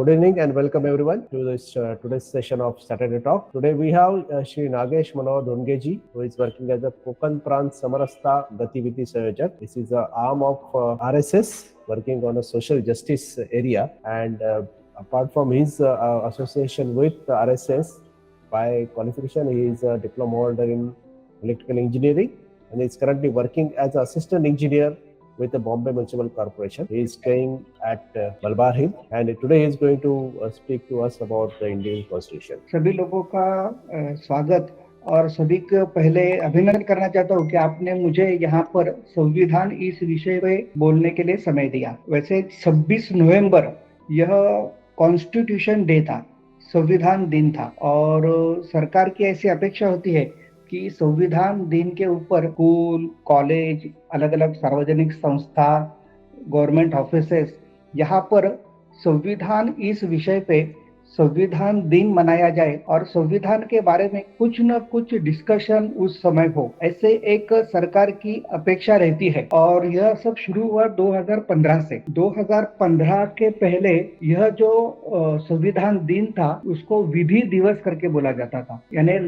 Good evening and welcome everyone to this today's session of Saturday Talk. Today we have Shri Nagesh Manohar Dhongeji, who is working as a Konkan Prant Samarastha Gatividi Sayojak. This is an arm of RSS working on a social justice area, and apart from his association with RSS, by qualification he is a diploma holder in electrical engineering and is currently working as an assistant engineer with the Bombay Municipal Corporation. He is staying at Malabar Hill, and today he is going to speak to us about the Indian Constitution. सभी लोगों का स्वागत और सभी को पहले अभिनंदन करना चाहता हूँ कि आपने मुझे यहाँ पर संविधान इस विषय पे बोलने के लिए समय दिया। वैसे 26 नवंबर यह कॉन्स्टिट्यूशन डे था, संविधान दिन था, और सरकार की ऐसी अपेक्षा होती है कि संविधान दिन के ऊपर स्कूल, कॉलेज, अलग अलग सार्वजनिक संस्था, गवर्नमेंट ऑफिसेस, यहाँ पर संविधान इस विषय पे संविधान दिन मनाया जाए और संविधान के बारे में कुछ न कुछ डिस्कशन उस समय हो, ऐसे एक सरकार की अपेक्षा रहती है। और यह सब शुरू हुआ 2015 से। 2015 के पहले यह जो संविधान दिन था उसको विधि दिवस करके बोला जाता था, यानी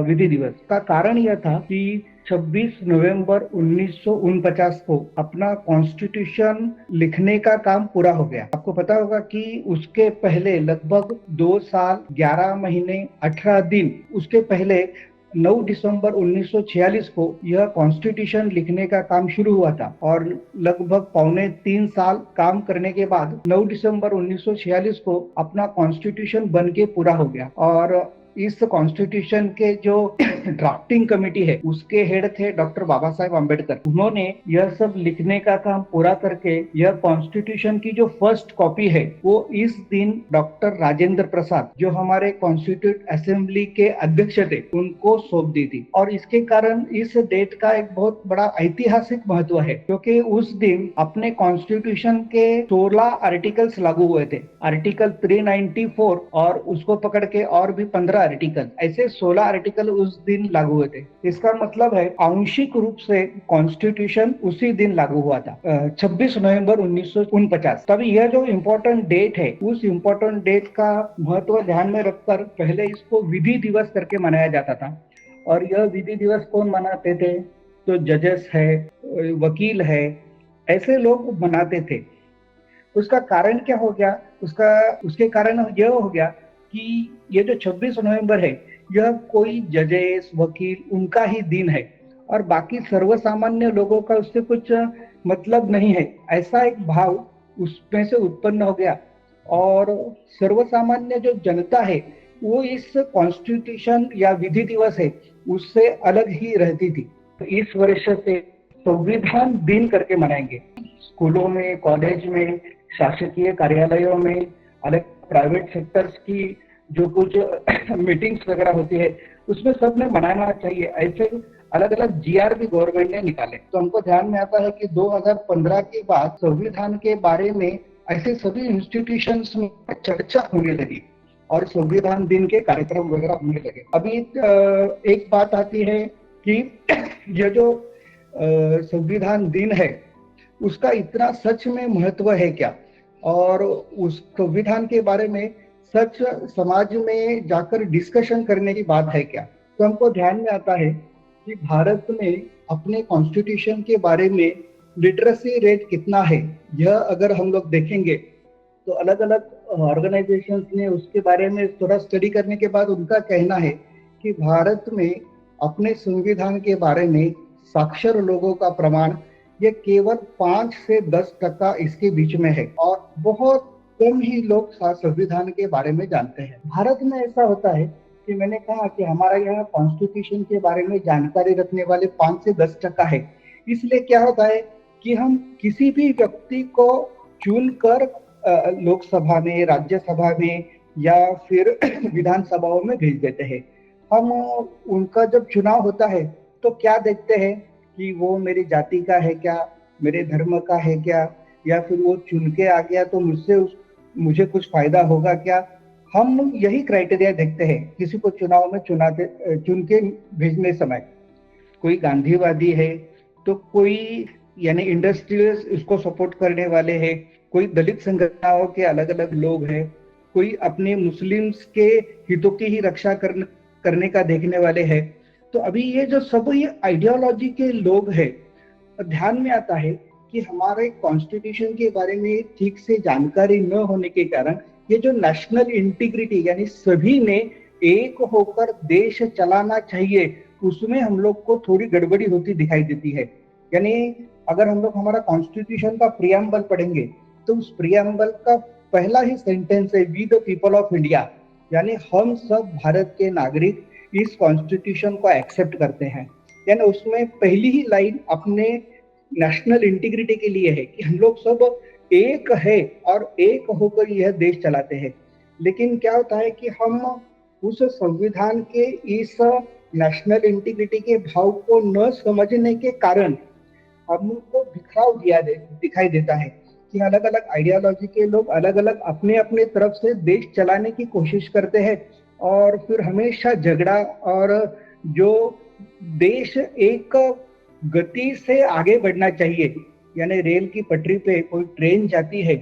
विधि दिवस का कारण यह था कि 26 नवंबर 1949 को अपना कॉन्स्टिट्यूशन लिखने का काम पूरा हो गया। आपको पता होगा कि उसके पहले लगभग 2 साल 11 महीने 18 दिन उसके पहले 9 दिसंबर 1946 को यह कॉन्स्टिट्यूशन लिखने का काम शुरू हुआ था, और लगभग 3.25 साल काम करने के बाद 9 दिसंबर 1946 को अपना कॉन्स्टिट्यूशन बन के पूरा हो गया। और इस कॉन्स्टिट्यूशन के जो ड्राफ्टिंग कमेटी है उसके हेड थे डॉक्टर बाबा साहेब अम्बेडकर। उन्होंने यह सब लिखने का काम पूरा करके यह कॉन्स्टिट्यूशन की जो फर्स्ट कॉपी है वो इस दिन डॉक्टर राजेंद्र प्रसाद, जो हमारे कॉन्स्टिट्यूट असेंबली के अध्यक्ष थे, उनको सौंप दी थी। और इसके कारण इस डेट का एक बहुत बड़ा ऐतिहासिक महत्व है, क्योंकि उस दिन अपने कॉन्स्टिट्यूशन के 16 आर्टिकल्स लागू हुए थे। आर्टिकल 394 और उसको पकड़ के और भी 15 आर्टिकल, ऐसे 16 आर्टिकल उस दिन लागू हुए थे। इसका मतलब है आंशिक रूप से कॉन्स्टिट्यूशन उसी दिन लागू हुआ था, 26 नवंबर 1949। तभी यह जो इम्पोर्टेंट डेट है, उस इम्पोर्टेंट डेट का महत्व ध्यान में रखकर पहले इसको विधि दिवस करके मनाया जाता था। और यह विधि दिवस कौन मनाते थे? तो जजेस है, वकील है, ऐसे लोग मनाते थे। उसका कारण क्या हो गया? उसके कारण यह हो गया कि ये जो 26 नवंबर है यह कोई जजेस, वकील, उनका ही दिन है और बाकी सर्वसामान्य लोगों का उससे कुछ मतलब नहीं है, ऐसा एक भाव उसमें से उत्पन्न हो गया। और सर्वसामान्य जो जनता है वो इस कॉन्स्टिट्यूशन या विधि दिवस है उससे अलग ही रहती थी। तो इस वर्ष से संविधान दिन करके मनाएंगे। स्कूलों में, कॉलेज में, शासकीय कार्यालयों में, अलग प्राइवेट सेक्टर्स की जो कुछ मीटिंग्स वगैरह होती है उसमें सब में मनाना चाहिए। ऐसे अलग अलग जीआर भी गवर्नमेंट ने निकाले। तो हमको ध्यान में आता है कि 2015 के बाद संविधान के बारे में ऐसे सभी इंस्टीट्यूशंस में चर्चा होने लगी और संविधान दिन के कार्यक्रम वगैरह होने लगे। अभी एक बात आती है कि यह जो संविधान दिन है उसका इतना सच में महत्व है क्या, और उस संविधान के बारे में सच समाज में जाकर डिस्कशन करने की बात है क्या। तो हमको ध्यान में आता है कि भारत में अपने कॉन्स्टिट्यूशन के बारे में लिटरेसी रेट कितना है, यह अगर हम लोग देखेंगे तो अलग अलग ऑर्गेनाइजेशंस ने उसके बारे में थोड़ा स्टडी करने के बाद उनका कहना है कि भारत में अपने संविधान के बारे में साक्षर लोगों का प्रमाण ये केवल 5 से 10% इसके बीच में है, और बहुत कम ही लोग संविधान के बारे में जानते हैं। भारत में ऐसा होता है कि मैंने कहा कि हमारा यहाँ कॉन्स्टिट्यूशन के बारे में जानकारी रखने वाले 5 से 10% है। इसलिए क्या होता है कि हम किसी भी व्यक्ति को चुनकर लोकसभा में, राज्यसभा में या फिर विधानसभाओं में भेज देते हैं। हम उनका जब चुनाव होता है तो क्या देखते हैं कि वो मेरी जाति का है क्या, मेरे धर्म का है क्या, या फिर वो चुन के आ गया तो मुझे कुछ फायदा होगा क्या। हम यही क्राइटेरिया देखते हैं किसी को चुनाव में चुन के भेजने समय। कोई गांधीवादी है तो कोई यानी इंडस्ट्रियलिस्ट उसको सपोर्ट करने वाले हैं, कोई दलित संगठनों के अलग अलग लोग हैं, कोई अपने मुस्लिम्स के हितों की ही रक्षा करने का देखने वाले हैं। तो अभी ये जो सब ये आइडियोलॉजी के लोग हैं, ध्यान में आता है कि हमारे कॉन्स्टिट्यूशन के बारे में ठीक से जानकारी न होने के कारण ये जो नेशनल इंटीग्रिटी यानी सभी ने एक होकर देश चलाना चाहिए, उसमें हम लोग को थोड़ी गड़बड़ी होती दिखाई देती है। यानी अगर हम लोग हमारा कॉन्स्टिट्यूशन का प्रियम्बल पढ़ेंगे तो उस प्रियम्बल का पहला ही सेंटेंस है we the people of India, यानी हम सब भारत के नागरिक इस कॉन्स्टिट्यूशन को एक्सेप्ट करते हैं। यानी उसमें पहली ही लाइन अपने नेशनल इंटीग्रिटी के लिए है कि हम लोग सब एक है और एक होकर यह देश चलाते हैं। लेकिन क्या होता है कि हम उस संविधान के इस नेशनल इंटीग्रिटी के भाव को न समझने के कारण हमको बिखराव दिखाई देता है कि अलग अलग आइडियोलॉजी के लोग अलग अलग अपने अपने तरफ से देश चलाने की कोशिश करते हैं और फिर हमेशा झगड़ा, और जो देश एक गति से आगे बढ़ना चाहिए, यानी रेल की पटरी पे कोई ट्रेन जाती है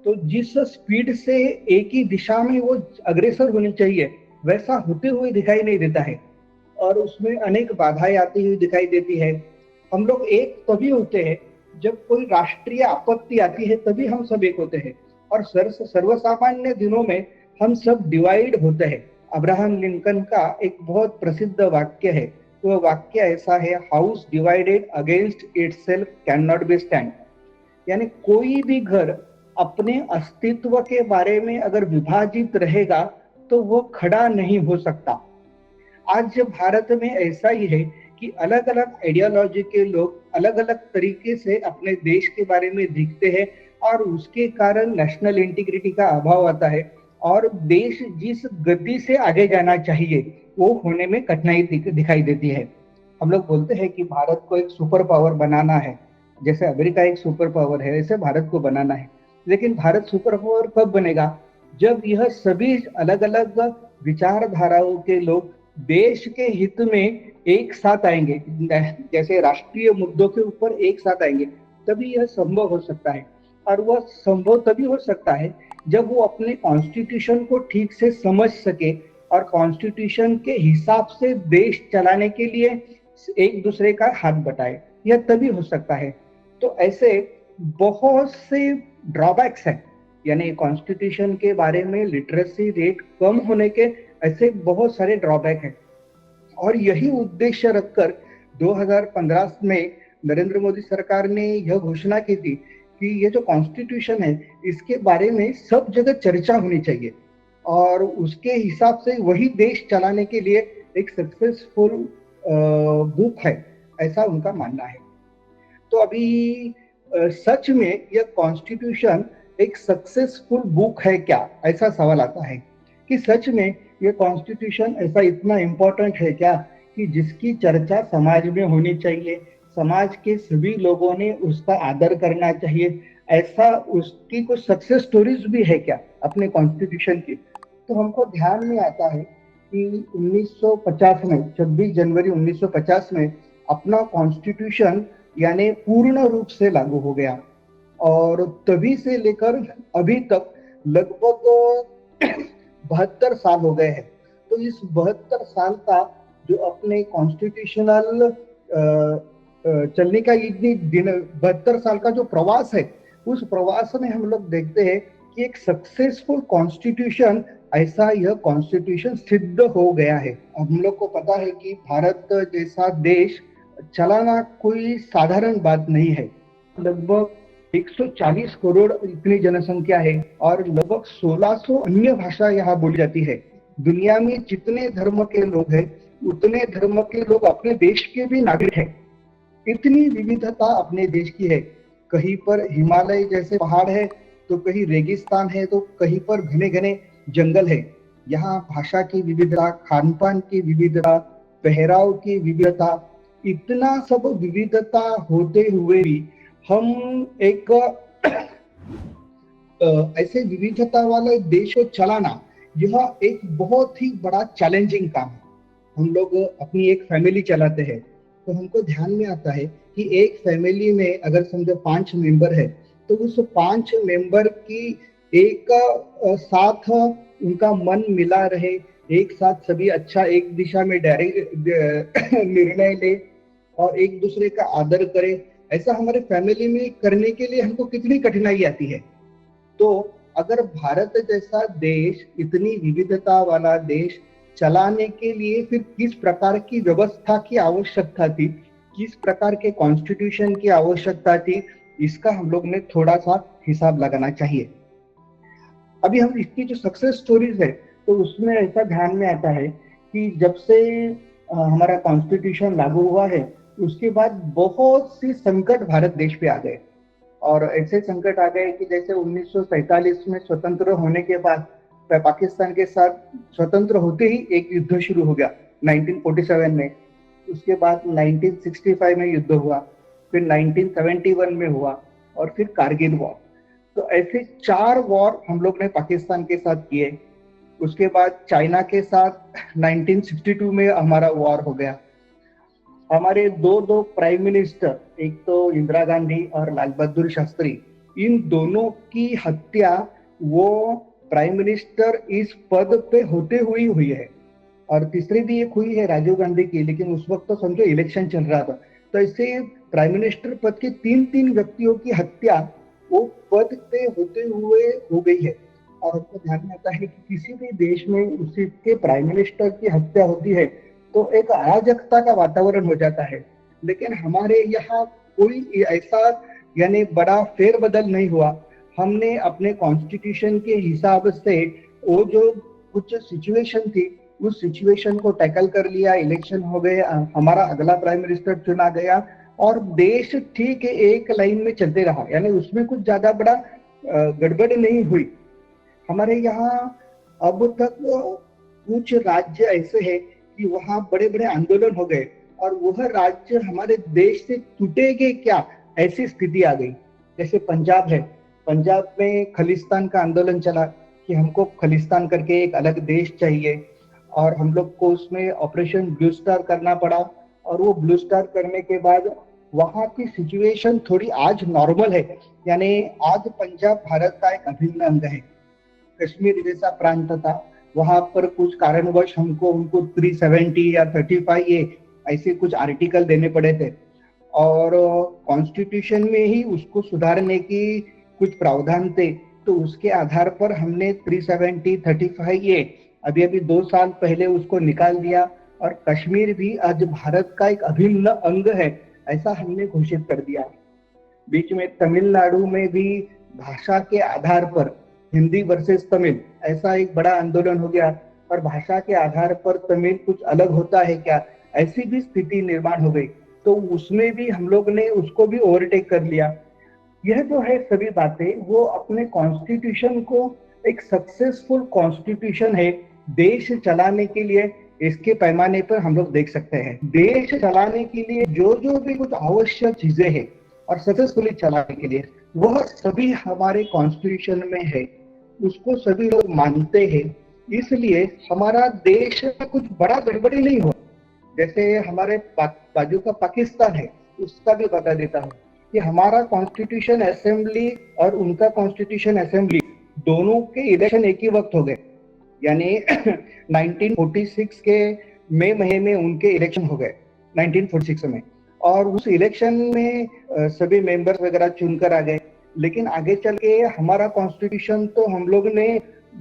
तो जिस स्पीड से एक ही दिशा में वो अग्रसर होनी चाहिए वैसा होते हुए दिखाई नहीं देता है और उसमें अनेक बाधाएं आती हुई दिखाई देती है। हम लोग एक तभी होते हैं जब कोई राष्ट्रीय आपत्ति आती है, तभी हम सब एक होते हैं, और सर्वसामान्य दिनों में हम सब डिवाइड होते हैं। अब्राहम लिंकन का एक बहुत प्रसिद्ध वाक्य है, तो वाक्य ऐसा है, house divided against itself can not be stand. यानी कोई भी घर अपने अस्तित्व के बारे में अगर विभाजित रहेगा तो वो खड़ा नहीं हो सकता। आज भारत में ऐसा ही है कि अलग अलग आइडियोलॉजी के लोग अलग अलग तरीके से अपने देश के बारे में दिखते हैं और उसके कारण नेशनल इंटीग्रिटी का अभाव आता है और देश जिस गति से आगे जाना चाहिए वो होने में कठिनाई दिखाई देती है। हम लोग बोलते हैं कि भारत को एक सुपर पावर बनाना है, जैसे अमेरिका एक सुपर पावर है ऐसे भारत को बनाना है। लेकिन भारत सुपर पावर कब बनेगा? जब यह सभी अलग अलग विचारधाराओं के लोग देश के हित में एक साथ आएंगे, जैसे राष्ट्रीय मुद्दों के ऊपर एक साथ आएंगे, तभी यह संभव हो सकता है। और वह संभव तभी हो सकता है जब वो अपने कॉन्स्टिट्यूशन को ठीक से समझ सके और कॉन्स्टिट्यूशन के हिसाब से देश चलाने के लिए एक दूसरे का हाथ बटाए, यह तभी हो सकता है। तो ऐसे बहुत से ड्रॉबैक्स हैं, यानी कॉन्स्टिट्यूशन के बारे में लिटरेसी रेट कम होने के ऐसे बहुत सारे ड्रॉबैक हैं। और यही उद्देश्य रखकर 2015 में नरेंद्र मोदी सरकार ने यह घोषणा की थी कि ये जो कॉन्स्टिट्यूशन है इसके बारे में सब जगह चर्चा होनी चाहिए और उसके हिसाब से वही देश चलाने के लिए एक सक्सेसफुल बुक है, ऐसा उनका मानना है। तो अभी सच में यह कॉन्स्टिट्यूशन एक सक्सेसफुल बुक है क्या, ऐसा सवाल आता है कि सच में यह कॉन्स्टिट्यूशन ऐसा इतना इम्पोर्टेंट है क्या कि जिसकी चर्चा समाज में होनी चाहिए, समाज के सभी लोगों ने उसका आदर करना चाहिए, ऐसा उसकी कुछ सक्सेस स्टोरीज भी है क्या अपने कॉन्स्टिट्यूशन की? तो हमको ध्यान में आता है कि 1950 में 26 जनवरी 1950 में अपना कॉन्स्टिट्यूशन यानी पूर्ण रूप से लागू हो गया और तभी से लेकर अभी तक लगभग 72 साल हो गए हैं। तो इस 72 साल का जो अपने कॉन्स्टिट्यूशनल चलने का इतनी दिन 72 साल का जो प्रवास है, उस प्रवास में हम लोग देखते हैं कि एक सक्सेसफुल कॉन्स्टिट्यूशन ऐसा यह कॉन्स्टिट्यूशन सिद्ध हो गया है। हम लोग को पता है कि भारत जैसा देश चलाना कोई साधारण बात नहीं है। लगभग 140 करोड़ इतनी जनसंख्या है और लगभग 1600 अन्य भाषा यहाँ बोली जाती है। दुनिया में जितने धर्म के लोग हैं उतने धर्म के लोग अपने देश के भी नागरिक हैं। इतनी विविधता अपने देश की है, कहीं पर हिमालय जैसे पहाड़ है तो कहीं रेगिस्तान है तो कहीं पर घने घने जंगल है। यहाँ भाषा की विविधता, खान पान की विविधता, पहराव की विविधता, इतना सब विविधता होते हुए भी हम एक ऐसे विविधता वाले देश को चलाना यह एक बहुत ही बड़ा चैलेंजिंग काम है। हम लोग अपनी एक फैमिली चलाते हैं तो हमको ध्यान में आता है कि एक फैमिली में अगर समझो 5 मेंबर है तो उस 5 मेंबर की एक साथ उनका मन मिला रहे, एक साथ सभी अच्छा एक दिशा में डायरेक्ट निर्णय ले और एक दूसरे का आदर करे। ऐसा हमारे फैमिली में करने के लिए हमको कितनी कठिनाई आती है। तो अगर भारत जैसा देश, इतनी विविधता वाला देश चलाने के लिए फिर किस प्रकार की व्यवस्था की आवश्यकता थी, किस प्रकार के कॉन्स्टिट्यूशन की आवश्यकता थी, इसका हम लोग ने थोड़ा सा हिसाब लगाना चाहिए। अभी हम इसकी जो सक्सेस स्टोरीज है तो उसमें ऐसा ध्यान में आता है कि जब से हमारा कॉन्स्टिट्यूशन लागू हुआ है उसके बाद बहुत सी संकट भारत देश पे आ गए। और ऐसे संकट आ गए कि जैसे 1947 में स्वतंत्र होने के बाद पाकिस्तान के साथ स्वतंत्र होते ही एक युद्ध शुरू हो गया 1947 में। उसके बाद 1965 में युद्ध हुआ, फिर 1971 में हुआ और फिर कारगिल वॉर। तो ऐसे 4 वॉर हम लोग ने पाकिस्तान के साथ किए। उसके बाद चाइना के साथ 1962 में हमारा वॉर हो गया। हमारे दो प्राइम मिनिस्टर, एक तो इंदिरा गांधी और लाल बहादुर शास्त्री, इन दोनों की हत्या वो प्राइम मिनिस्टर इस पद पे होते हुई है। और तीसरी भी एक हुई है राजीव गांधी की, लेकिन उस वक्त तो समझो इलेक्शन चल रहा था। तो ऐसे प्राइम मिनिस्टर पद के 3 व्यक्तियों की हत्या वो पद पे होते हुए हो गई है। और हमको ध्यान में आता है कि किसी भी देश में उसी के प्राइम मिनिस्टर की हत्या होती है तो एक अराजकता का वातावरण हो जाता है। लेकिन हमारे यहाँ कोई ऐसा यानी बड़ा फेरबदल नहीं हुआ। हमने अपने कॉन्स्टिट्यूशन के हिसाब से वो जो कुछ सिचुएशन थी उस सिचुएशन को टैकल कर लिया, इलेक्शन हो गए, हमारा अगला प्राइम मिनिस्टर चुना गया और देश ठीक है एक लाइन में चलते रहा। यानी उसमें कुछ ज्यादा बड़ा गड़बड़ नहीं हुई। हमारे यहाँ अब तक कुछ राज्य ऐसे हैं कि वहाँ बड़े बड़े आंदोलन हो गए और वह राज्य हमारे देश से टूटेंगे क्या, ऐसी स्थिति आ गई। जैसे पंजाब है, पंजाब में खलिस्तान का आंदोलन चला कि हमको खलिस्तान करके एक अलग देश चाहिए और हम लोग को उसमें ऑपरेशन ब्लू स्टार करना पड़ा। और वो ब्लू स्टार करने के बाद वहाँ की सिचुएशन थोड़ी आज नॉर्मल है। यानी आज पंजाब भारत का एक अभिन्न अंग है। कश्मीर जैसा प्रांत था, वहां पर कुछ कारणवश हमको उनको 370 या 35A ऐसे कुछ आर्टिकल देने पड़े थे और कॉन्स्टिट्यूशन में ही उसको सुधारने की कुछ प्रावधान थे। तो उसके आधार पर हमने 370, 35A अभी 2 साल पहले उसको निकाल दिया और कश्मीर भी आज भारत का एक अभिन्न अंग है ऐसा हमने घोषित कर दिया। बीच में तमिलनाडु में भी भाषा के आधार पर हिंदी वर्सेस तमिल ऐसा एक बड़ा आंदोलन हो गया और भाषा के आधार पर तमिल कुछ अलग होता है क्या, ऐसी भी स्थिति निर्माण हो गई। तो उसमें भी हम लोग ने उसको भी ओवरटेक कर लिया। यह जो है सभी बातें वो अपने कॉन्स्टिट्यूशन को एक सक्सेसफुल कॉन्स्टिट्यूशन है देश चलाने के लिए। इसके पैमाने पर हम लोग देख सकते हैं देश चलाने के लिए जो जो भी कुछ आवश्यक चीजें हैं और सक्सेसफुली चलाने के लिए वह सभी हमारे कॉन्स्टिट्यूशन में है, उसको सभी लोग मानते हैं। इसलिए हमारा देश में कुछ बड़ा गड़बड़ी नहीं हो। जैसे हमारे बाजू का पाकिस्तान है, उसका भी बता देता हूँ कि हमारा कॉन्स्टिट्यूशन असेंबली और उनका कॉन्स्टिट्यूशन असेंबली दोनों के इलेक्शन एक ही वक्त हो गए। यानी 1946 के मई महीने में उनके इलेक्शन हो गए 1946 में, और उस इलेक्शन में सभी मेंबर्स वगैरह चुनकर आ गए। लेकिन आगे चल के हमारा कॉन्स्टिट्यूशन तो हम लोग ने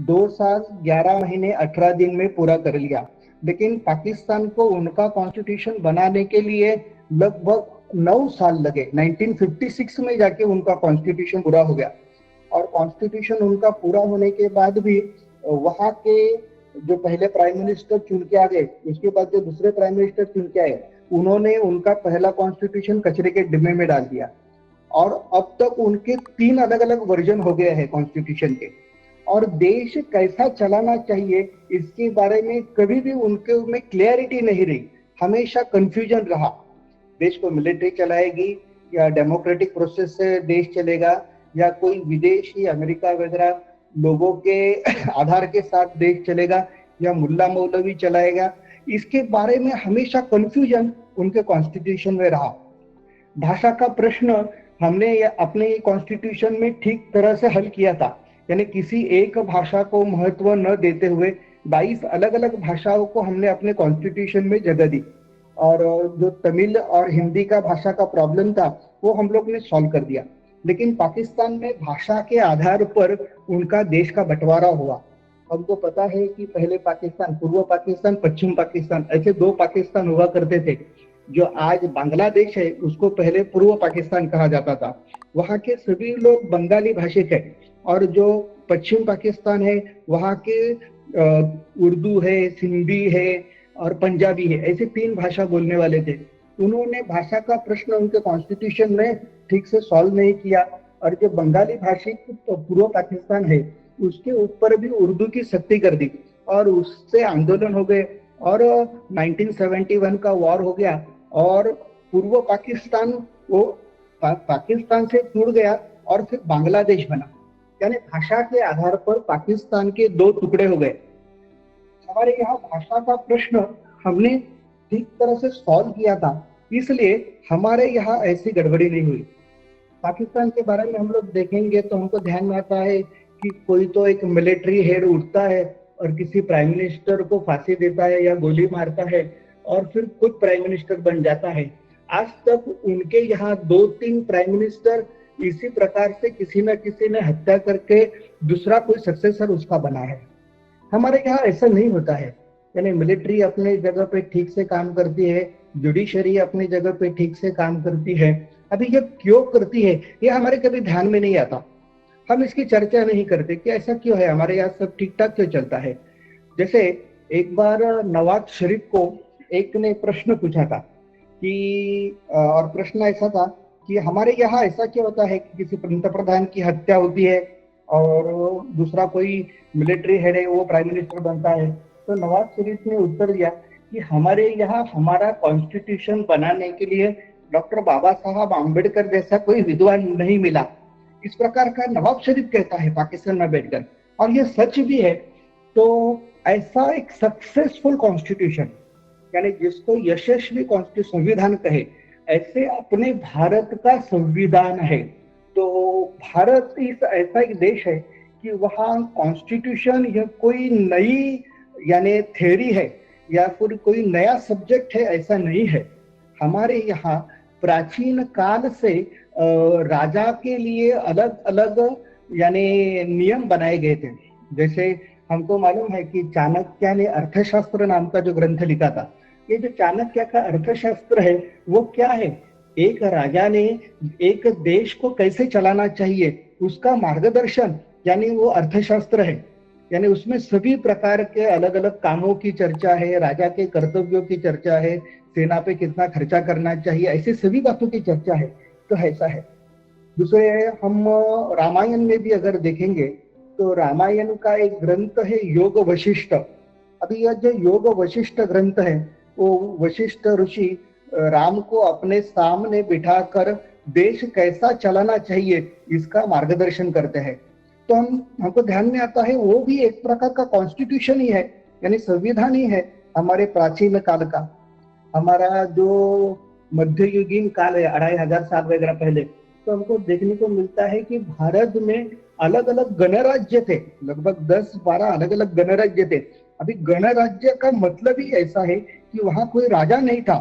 2 साल 11 महीने 18 दिन में पूरा कर लिया। लेकिन पाकिस्तान को उनका कॉन्स्टिट्यूशन बनाने के लिए लगभग 9 साल लगे। 1956 में जाके उनका कॉन्स्टिट्यूशन पूरा हो गया। और कॉन्स्टिट्यूशन उनका पूरा होने के बाद भी वहां के जो पहले प्राइम मिनिस्टर चुन के आ गए, उसके बाद जो दूसरे प्राइम मिनिस्टर चुन के आए, उन्होंने उनका पहला कॉन्स्टिट्यूशन कचरे के डिब्बे में डाल दिया। और अब तक उनके 3 अलग अलग वर्जन हो गए हैं कॉन्स्टिट्यूशन के। और देश कैसा चलाना चाहिए इसके बारे में कभी भी उनके में क्लियरिटी नहीं रही, हमेशा कंफ्यूजन रहा। देश को मिलिट्री चलाएगी या डेमोक्रेटिक प्रोसेस से देश चलेगा या कोई विदेशी अमेरिका वगैरह लोगों के आधार के साथ देश चलेगा या मुल्ला मौलवी चलाएगा, इसके बारे में हमेशा कंफ्यूजन उनके कॉन्स्टिट्यूशन में रहा। भाषा का प्रश्न हमने अपने कॉन्स्टिट्यूशन में ठीक तरह से हल किया था यानी किसी एक भाषा को महत्व न देते हुए 22 अलग अलग भाषाओं को हमने अपने कॉन्स्टिट्यूशन में जगह दी। और जो तमिल और हिंदी का भाषा का प्रॉब्लम था वो हम लोग ने सॉल्व कर दिया। लेकिन पाकिस्तान में भाषा के आधार पर उनका देश का बंटवारा हुआ। हमको पता है कि पहले पाकिस्तान, पूर्व पाकिस्तान, पश्चिम पाकिस्तान, ऐसे दो पाकिस्तान हुआ करते थे। जो आज बांग्लादेश है उसको पहले पूर्व पाकिस्तान कहा जाता था। वहाँ के सभी लोग बंगाली भाषिक है। और जो पश्चिम पाकिस्तान है वहाँ के उर्दू है, सिंधी है और पंजाबी है, ऐसे 3 भाषा बोलने वाले थे। उन्होंने भाषा का प्रश्न उनके कॉन्स्टिट्यूशन में ठीक से सॉल्व नहीं किया। और जो बंगाली भाषिक पूर्व पाकिस्तान है उसके ऊपर भी उर्दू की सख्ती कर दी और उससे आंदोलन हो गए और 1971 का वॉर हो गया और पूर्व पाकिस्तान वो पाकिस्तान से जुड़ गया और फिर बांग्लादेश बना। यानी भाषा के आधार पर पाकिस्तान के 2 टुकड़े हो गए। हमारे यहाँ भाषा का प्रश्न हमने ठीक तरह से सॉल्व किया था, इसलिए हमारे यहाँ ऐसी गड़बड़ी नहीं हुई। पाकिस्तान के बारे में हम लोग देखेंगे तो हमको ध्यान में आता है कि कोई तो एक मिलिट्री हेड उठता है और किसी प्राइम मिनिस्टर को फांसी देता है या गोली मारता है और फिर खुद प्राइम मिनिस्टर बन जाता है। आज तक उनके यहाँ 2-3 प्राइम मिनिस्टर इसी प्रकार से किसी न किसी ने हत्या करके दूसरा कोई सक्सेसर उसका बना है। हमारे यहाँ ऐसा नहीं होता है। यानी मिलिट्री अपने जगह पे ठीक से काम करती है, जुडिशरी अपनी जगह पे ठीक से काम करती है। अभी ये क्यों करती है ये हमारे कभी ध्यान में नहीं आता। हम इसकी चर्चा नहीं करते कि ऐसा क्यों है, हमारे यहाँ सब ठीक ठाक क्यों चलता है। जैसे एक बार नवाज शरीफ को एक ने प्रश्न पूछा था कि और प्रश्न ऐसा था कि हमारे यहाँ ऐसा क्यों होता है कि किसी पंतप्रधान की हत्या होती है और दूसरा कोई मिलिट्री हेड है वो प्राइम मिनिस्टर बनता है। तो नवाज शरीफ ने उत्तर दिया कि हमारे यहाँ हमारा कॉन्स्टिट्यूशन बनाने के लिए डॉक्टर बाबा साहब आम्बेडकर जैसा कोई विद्वान नहीं मिला। इस प्रकार का नवाब शरीफ कहता है पाकिस्तान में बैठकर, और ये सच भी है। तो ऐसा एक सक्सेसफुल कॉन्स्टिट्यूशन यानी जिसको यशस्वी संविधान कहे, ऐसे अपने भारत का संविधान है। तो भारत इस ऐसा एक देश है कि वहाँ कॉन्स्टिट्यूशन यह कोई नई यानी थ्योरी है या फिर कोई नया सब्जेक्ट है, ऐसा नहीं है। हमारे यहाँ प्राचीन काल से राजा के लिए अलग अलग यानी नियम बनाए गए थे। जैसे हमको मालूम है कि चाणक्य ने अर्थशास्त्र नाम का जो ग्रंथ लिखा था, ये जो चाणक्य का अर्थशास्त्र है वो क्या है, एक राजा ने एक देश को कैसे चलाना चाहिए उसका मार्गदर्शन, यानी वो अर्थशास्त्र है। यानी उसमें सभी प्रकार के अलग अलग कामों की चर्चा है, राजा के कर्तव्यों की चर्चा है, सेना पे कितना खर्चा करना चाहिए, ऐसे सभी बातों की चर्चा है। तो ऐसा है। दूसरे हम रामायण में भी अगर देखेंगे तो रामायण का एक ग्रंथ है योग वशिष्ठ। अभी यह जो योग वशिष्ठ ग्रंथ है वो वशिष्ठ ऋषि राम को अपने सामने बिठाकर देश कैसा चलाना चाहिए इसका मार्गदर्शन करते हैं। तो हमको ध्यान में आता है वो भी एक प्रकार का कॉन्स्टिट्यूशन ही है, यानी संविधान ही है हमारे प्राचीन काल का। हमारा जो मध्ययुगीन काल है 2500 साल वगैरह पहले, तो हमको देखने को मिलता है कि भारत में अलग अलग गणराज्य थे, लगभग 10-12 अलग अलग गणराज्य थे। अभी गणराज्य का मतलब ही ऐसा है कि वहां कोई राजा नहीं था,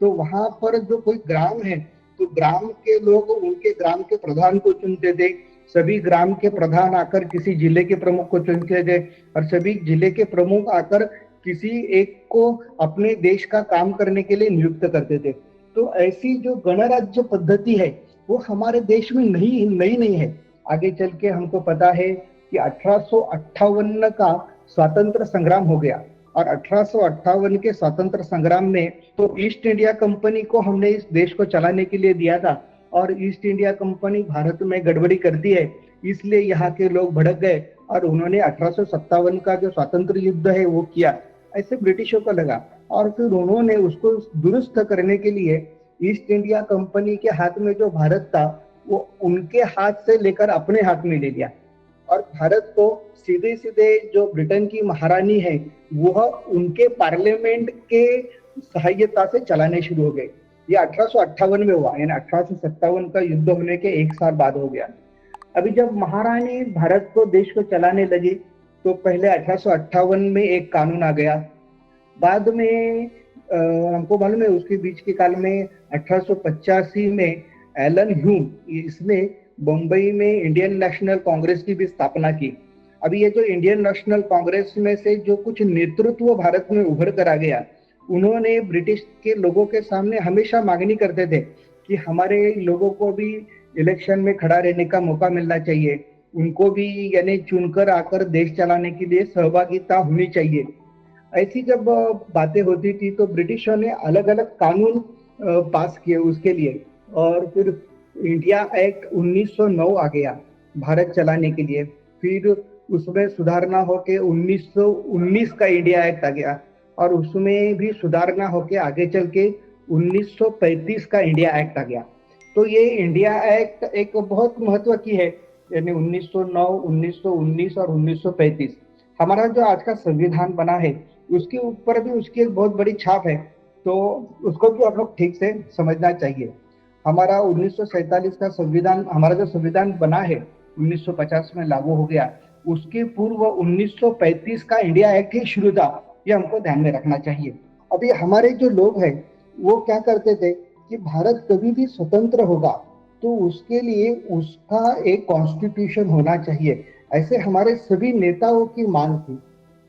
तो वहां पर जो कोई ग्राम है तो ग्राम के लोग उनके ग्राम के प्रधान को चुनते थे। सभी ग्राम के प्रधान आकर किसी जिले के प्रमुख को चुनते थे और सभी जिले के प्रमुख आकर किसी एक को अपने देश का काम करने के लिए नियुक्त करते थे। तो ऐसी जो गणराज्य पद्धति है वो हमारे देश में नहीं है। आगे चल के हमको पता है कि 1858 का स्वातंत्र संग्राम हो गया और 1858 के स्वतंत्र संग्राम में तो ईस्ट इंडिया कंपनी को हमने इस देश को चलाने के लिए दिया था और ईस्ट इंडिया कंपनी भारत में गड़बड़ी करती है, इसलिए यहाँ के लोग भड़क गए और उन्होंने 1857 का जो स्वतंत्र युद्ध है वो किया। ऐसे ब्रिटिशों को लगा और फिर उन्होंने उसको दुरुस्त करने के लिए ईस्ट इंडिया कंपनी के हाथ में जो भारत था वो उनके हाथ से लेकर अपने हाथ में ले लिया और भारत को सीधे सीधे जो ब्रिटेन की महारानी है वह उनके पार्लियामेंट के सहायता से चलाने शुरू हो गए। ये 1858 में हुआ, यानी 1857 का युद्ध होने के 1 साल बाद हो गया। अभी जब महारानी भारत को देश को चलाने लगी तो पहले 1858 में एक कानून आ गया। बाद में हमको मालूम है उसके बीच के काल में 1885 में एलन ह्यूम इसने बम्बई में इंडियन नेशनल कांग्रेस की भी स्थापना की। अभी ये जो इंडियन नेशनल कांग्रेस में से जो कुछ नेतृत्व भारत में उभर कर आ गया, उन्होंने ब्रिटिश के लोगों के सामने हमेशा मांगनी करते थे कि हमारे लोगों को भी इलेक्शन में खड़ा रहने का मौका मिलना चाहिए, उनको भी यानी चुनकर आकर देश चलाने के लिए सहभागिता होनी चाहिए। ऐसी जब बातें होती थी तो ब्रिटिशों ने अलग अलग कानून पास किए उसके लिए, और फिर इंडिया एक्ट 1909 आ गया भारत चलाने के लिए। फिर उसमें सुधारना होके 1919 का इंडिया एक्ट आ गया, और उसमें भी सुधारना होके आगे चल के 1935 का इंडिया एक्ट आ गया। तो ये इंडिया एक्ट एक बहुत महत्व की है, यानी 1909, 1919 और 1935। हमारा जो आज का संविधान बना है उसके ऊपर भी उसकी एक बहुत बड़ी छाप है, तो उसको भी आप लोग ठीक से समझना चाहिए। हमारा 1947 का संविधान, हमारा जो संविधान बना है 1950 में लागू हो गया, उसके पूर्व 1935 का इंडिया एक्ट ही शुरू था, ये हमको ध्यान में रखना चाहिए। अभी हमारे जो लोग हैं वो क्या करते थे कि भारत कभी भी स्वतंत्र होगा तो उसके लिए उसका एक कॉन्स्टिट्यूशन होना चाहिए, ऐसे हमारे सभी नेताओं की मांग थी।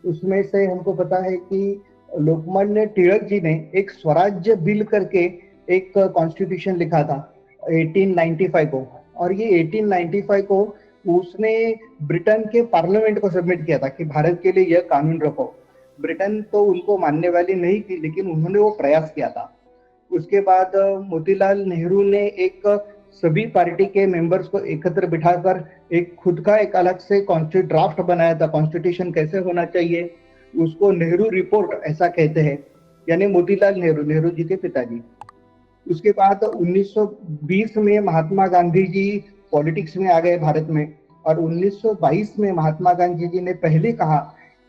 उसमें से हमको पता है कि लोकमान्य तिलक जी ने एक स्वराज्य बिल करके एक कॉन्स्टिट्यूशन लिखा था 1895 को, और ये 1895 को उसने ब्रिटेन के पार्लियामेंट को सबमिट किया था कि भारत के लिए यह कानून रखो। ब्रिटेन तो उनको मानने वाली नहीं थी, लेकिन उन्होंने वो प्रयास किया था। उसके बाद मोतीलाल नेहरू ने एक सभी पार्टी के मेंबर्स को एकत्र बिठाकर एक खुद का एक अलग से ड्राफ्ट बनाया था, कॉन्स्टिट्यूशन कैसे होना चाहिए, उसको नेहरू रिपोर्ट ऐसा कहते हैं, यानी मोतीलाल नेहरू, नेहरू जी के पिताजी। उसके बाद 1920 में महात्मा गांधी जी पॉलिटिक्स में आ गए भारत में, और 1922 में महात्मा गांधी जी ने पहले कहा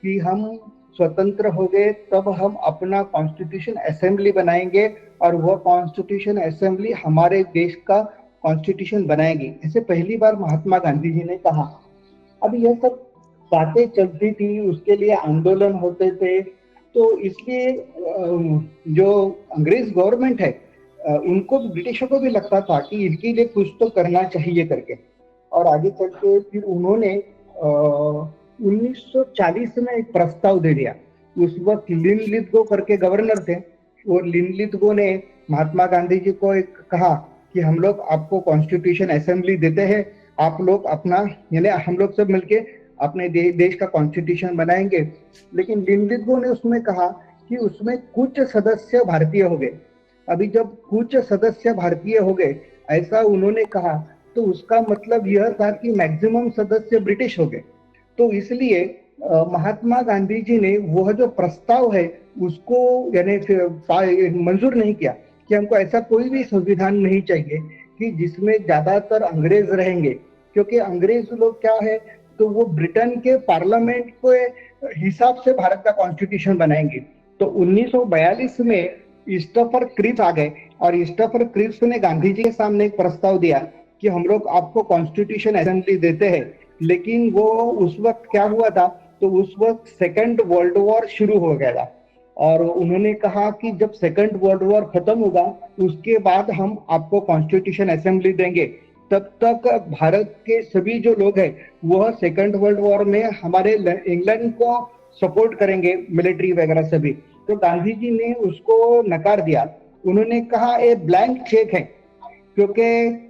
कि हम स्वतंत्र हो गए तब हम अपना कॉन्स्टिट्यूशन असेंबली बनाएंगे, और वह कॉन्स्टिट्यूशन असेंबली हमारे देश का कॉन्स्टिट्यूशन बनाएगी, ऐसे पहली बार महात्मा गांधी जी ने कहा। अब यह सब बातें चलती थी, उसके लिए आंदोलन होते थे, तो इसलिए जो अंग्रेज गवर्नमेंट है उनको, ब्रिटिशों को भी लगता था कि इनके लिए कुछ तो करना चाहिए करके, और आगे चल के फिर उन्होंने 1940 में एक प्रस्ताव दे दिया। उस वक्त लिनलिथगो करके गवर्नर थे, और लिनलिथगो ने महात्मा गांधी जी को एक कहा कि हम लोग आपको कॉन्स्टिट्यूशन असेंबली देते हैं, आप लोग अपना, यानी हम लोग सब मिलके अपने देश का कॉन्स्टिट्यूशन बनाएंगे। लेकिन लिनलिथगो ने उसमें कहा कि उसमें कुछ सदस्य भारतीय हो गए। अभी जब कुछ सदस्य भारतीय हो गए ऐसा उन्होंने कहा, तो उसका मतलब यह था कि मैक्सिमम सदस्य ब्रिटिश हो गए। तो इसलिए महात्मा गांधी जी ने वह जो प्रस्ताव है उसको यानी मंजूर नहीं किया कि हमको ऐसा कोई भी संविधान नहीं चाहिए कि जिसमें ज्यादातर अंग्रेज रहेंगे, क्योंकि अंग्रेज लोग क्या है, तो वो ब्रिटेन के पार्लियामेंट के हिसाब से भारत का कॉन्स्टिट्यूशन बनाएंगे। तो 1942 में क्रिस्टोफर क्रिप्स आ गए, और क्रिस्टोफर क्रिप्स ने गांधी जी के सामने एक प्रस्ताव दिया कि हम लोग आपको कॉन्स्टिट्यूशन असेंबली देते हैं। लेकिन वो उस वक्त क्या हुआ था, तो उस वक्त सेकेंड वर्ल्ड वॉर शुरू हो गया था, और उन्होंने कहा कि जब सेकेंड वर्ल्ड वॉर खत्म होगा उसके बाद हम आपको कॉन्स्टिट्यूशन असेंबली देंगे, तब तक भारत के सभी जो लोग हैं वह सेकेंड वर्ल्ड वॉर में हमारे इंग्लैंड को सपोर्ट करेंगे, मिलिट्री वगैरह सभी। तो गांधी जी ने उसको नकार दिया। उन्होंने कहा ये ब्लैंक चेक है, क्योंकि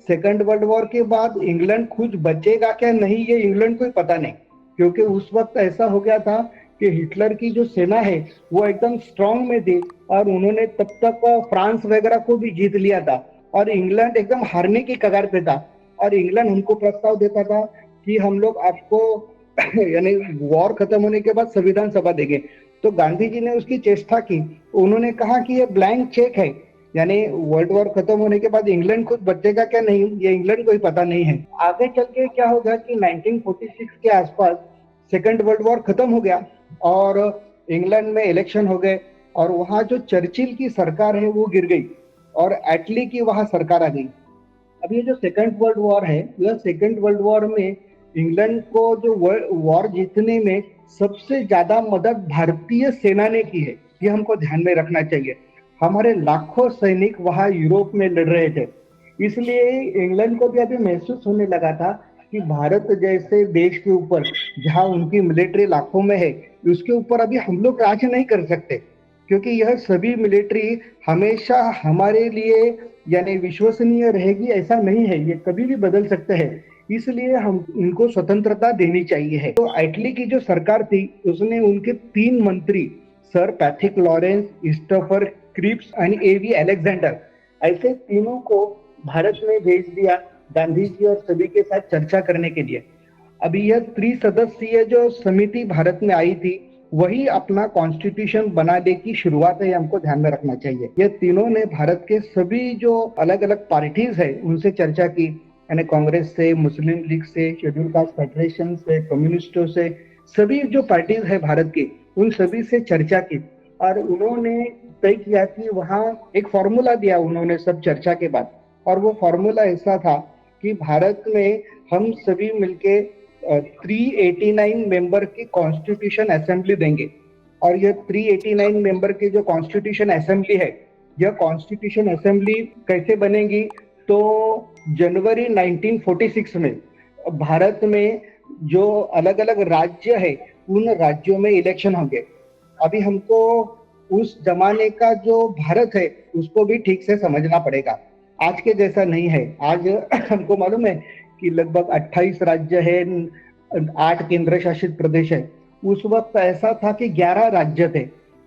सेकेंड वर्ल्ड वॉर के बाद इंग्लैंड खुद बचेगा क्या नहीं ये इंग्लैंड को ही पता नहीं, क्योंकि उस वक्त ऐसा हो गया था कि हिटलर की जो सेना है वो एकदम स्ट्रांग में थी, और उन्होंने तब तक फ्रांस वगैरह को भी जीत लिया था, और इंग्लैंड एकदम हारने की कगार पे था। और इंग्लैंड हमको प्रस्ताव देता था कि हम लोग आपको यानी वॉर खत्म होने के बाद संविधान सभा देंगे। तो गांधी जी ने उसकी चेष्टा की, उन्होंने कहा कि ये ब्लैंक चेक है, यानी वर्ल्ड वॉर खत्म होने के बाद इंग्लैंड खुद बचेगा क्या नहीं ये इंग्लैंड को ही पता नहीं है। आगे चल के क्या होगा कि 1946 के आसपास सेकेंड वर्ल्ड वॉर खत्म हो गया, और इंग्लैंड में इलेक्शन हो गए, और वहां जो चर्चिल की सरकार है वो गिर गई, और एटली की वहां सरकार आ गई। अब ये जो सेकंड वर्ल्ड वॉर है, यह सेकंड वर्ल्ड वॉर में इंग्लैंड को जो वॉर जीतने में सबसे ज्यादा मदद भारतीय सेना ने की है, ये हमको ध्यान में रखना चाहिए। हमारे लाखों सैनिक वहां यूरोप में लड़ रहे थे, इसलिए इंग्लैंड को भी अभी महसूस होने लगा था कि भारत जैसे देश के ऊपर, जहां उनकी मिलिट्री लाखों में है, उसके ऊपर अभी हम लोग राज नहीं कर सकते, क्योंकि यह सभी मिलिट्री हमेशा हमारे लिए यानी विश्वसनीय रहेगी ऐसा नहीं है, ये कभी भी बदल सकते हैं। इसलिए हम इनको स्वतंत्रता देनी चाहिए है। तो एटली की जो सरकार थी, उसने उनके 3 मंत्री sir Patrick Lawrence, Christopher Cripps और एवी अलेक्जेंडर, ऐसे तीनों को भारत में भेज दिया गांधी जी और सभी के साथ चर्चा करने के लिए। अभी यह 3 सदस्यीय जो समिति भारत में आई थी, वही अपना कॉन्स्टिट्यूशन बनाने की शुरुआत है, हमको ध्यान में रखना चाहिए। ये तीनों ने भारत के सभी जो अलग अलग पार्टीज है उनसे चर्चा की, यानी कांग्रेस से, मुस्लिम लीग से, शेड्यूल कास्ट फेडरेशन से, कम्युनिस्टों से, सभी जो पार्टीज है भारत की, उन सभी से चर्चा की और उन्होंने तय किया कि वहाँ एक फॉर्मूला दिया उन्होंने सब चर्चा के बाद। और वो फॉर्मूला ऐसा था कि भारत में हम सभी मिलके 389 मेंबर की कॉन्स्टिट्यूशन असेंबली देंगे। और ये 389 मेंबर की जो कॉन्स्टिट्यूशन असेंबली है, यह कॉन्स्टिट्यूशन असेंबली कैसे बनेगी, तो जनवरी 1946 में भारत में जो अलग अलग राज्य है, उन राज्यों में इलेक्शन होंगे। अभी हमको उस जमाने का जो भारत है उसको भी ठीक से समझना पड़ेगा, आज के जैसा नहीं है। आज हमको मालूम है कि लगभग 28 राज्य है, 8 केंद्र शासित प्रदेश है। उस वक्त ऐसा था कि 11 राज्य थे,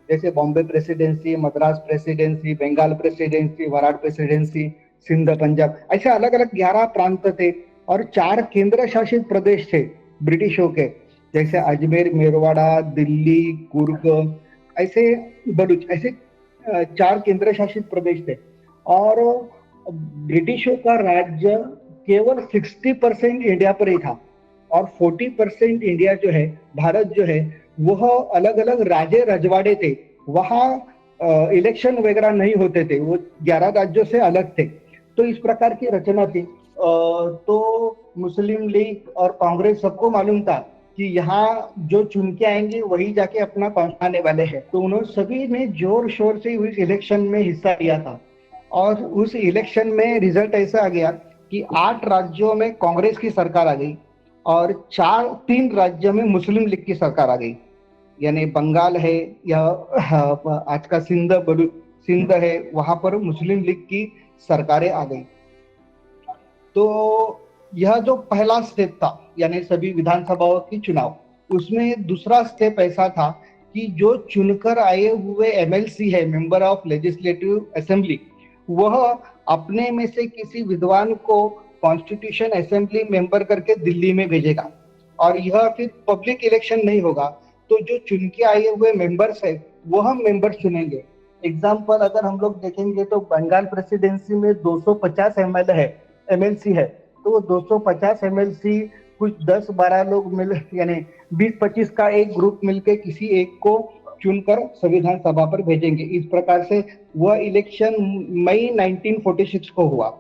जैसे Bombay presidency, Madras presidency, Bengal presidency, Varad presidency, Sindh, Punjab, ऐसे अलग अलग 11 प्रांत थे और 4 केंद्र शासित प्रदेश थे ब्रिटिशों के, जैसे अजमेर, मेरवाड़ा, दिल्ली, कुर्ग, ऐसे बलूच, ऐसे 4 केंद्र शासित प्रदेश थे। और ब्रिटिशों का राज्य केवल 60% इंडिया पर ही था और 40% इंडिया जो है, भारत जो है, वह अलग अलग राजे रजवाड़े थे। वहाँ इलेक्शन वगैरह नहीं होते थे, वो 11 राज्यों से अलग थे। तो इस प्रकार की रचना थी। तो मुस्लिम लीग और कांग्रेस सबको मालूम था कि यहाँ जो चुन के आएंगे वही जाके अपना पहुंचाने वाले हैं। तो उन्होंने सभी ने जोर शोर से उस इलेक्शन में हिस्सा लिया था और उस इलेक्शन में रिजल्ट ऐसा आ गया कि 8 राज्यों में कांग्रेस की सरकार आ गई और 3 राज्यों में मुस्लिम लीग की सरकार आ गई। यानी बंगाल है या आज का सिंध है, वहां पर मुस्लिम लीग की सरकारें आ गई। तो यह जो पहला स्टेप था, यानी सभी विधानसभाओं की चुनाव, उसमें दूसरा स्टेप ऐसा था कि जो चुनकर आए हुए एमएलसी है, मेंबर ऑफ लेजिस्लेटिव असेंबली, वह अपने में से किसी विद्वान को कॉन्स्टिट्यूशन असेंबली मेंबर करके दिल्ली में भेजेगा और यह फिर पब्लिक इलेक्शन नहीं होगा। तो जो चुन के आए हुए मेंबर्स है वह मेंबर चुनेंगे। एग्जाम्पल अगर हम लोग देखेंगे तो बंगाल प्रेसिडेंसी में 250 एमएलसी है, तो वो 250 एमएलसी कुछ 10-12 लोग मिल, यानी 20-25 का एक ग्रुप मिलके किसी एक को चुनकर संविधान सभा पर भेजेंगे। इस प्रकार से वह इलेक्शन मई 1946 को हुआ।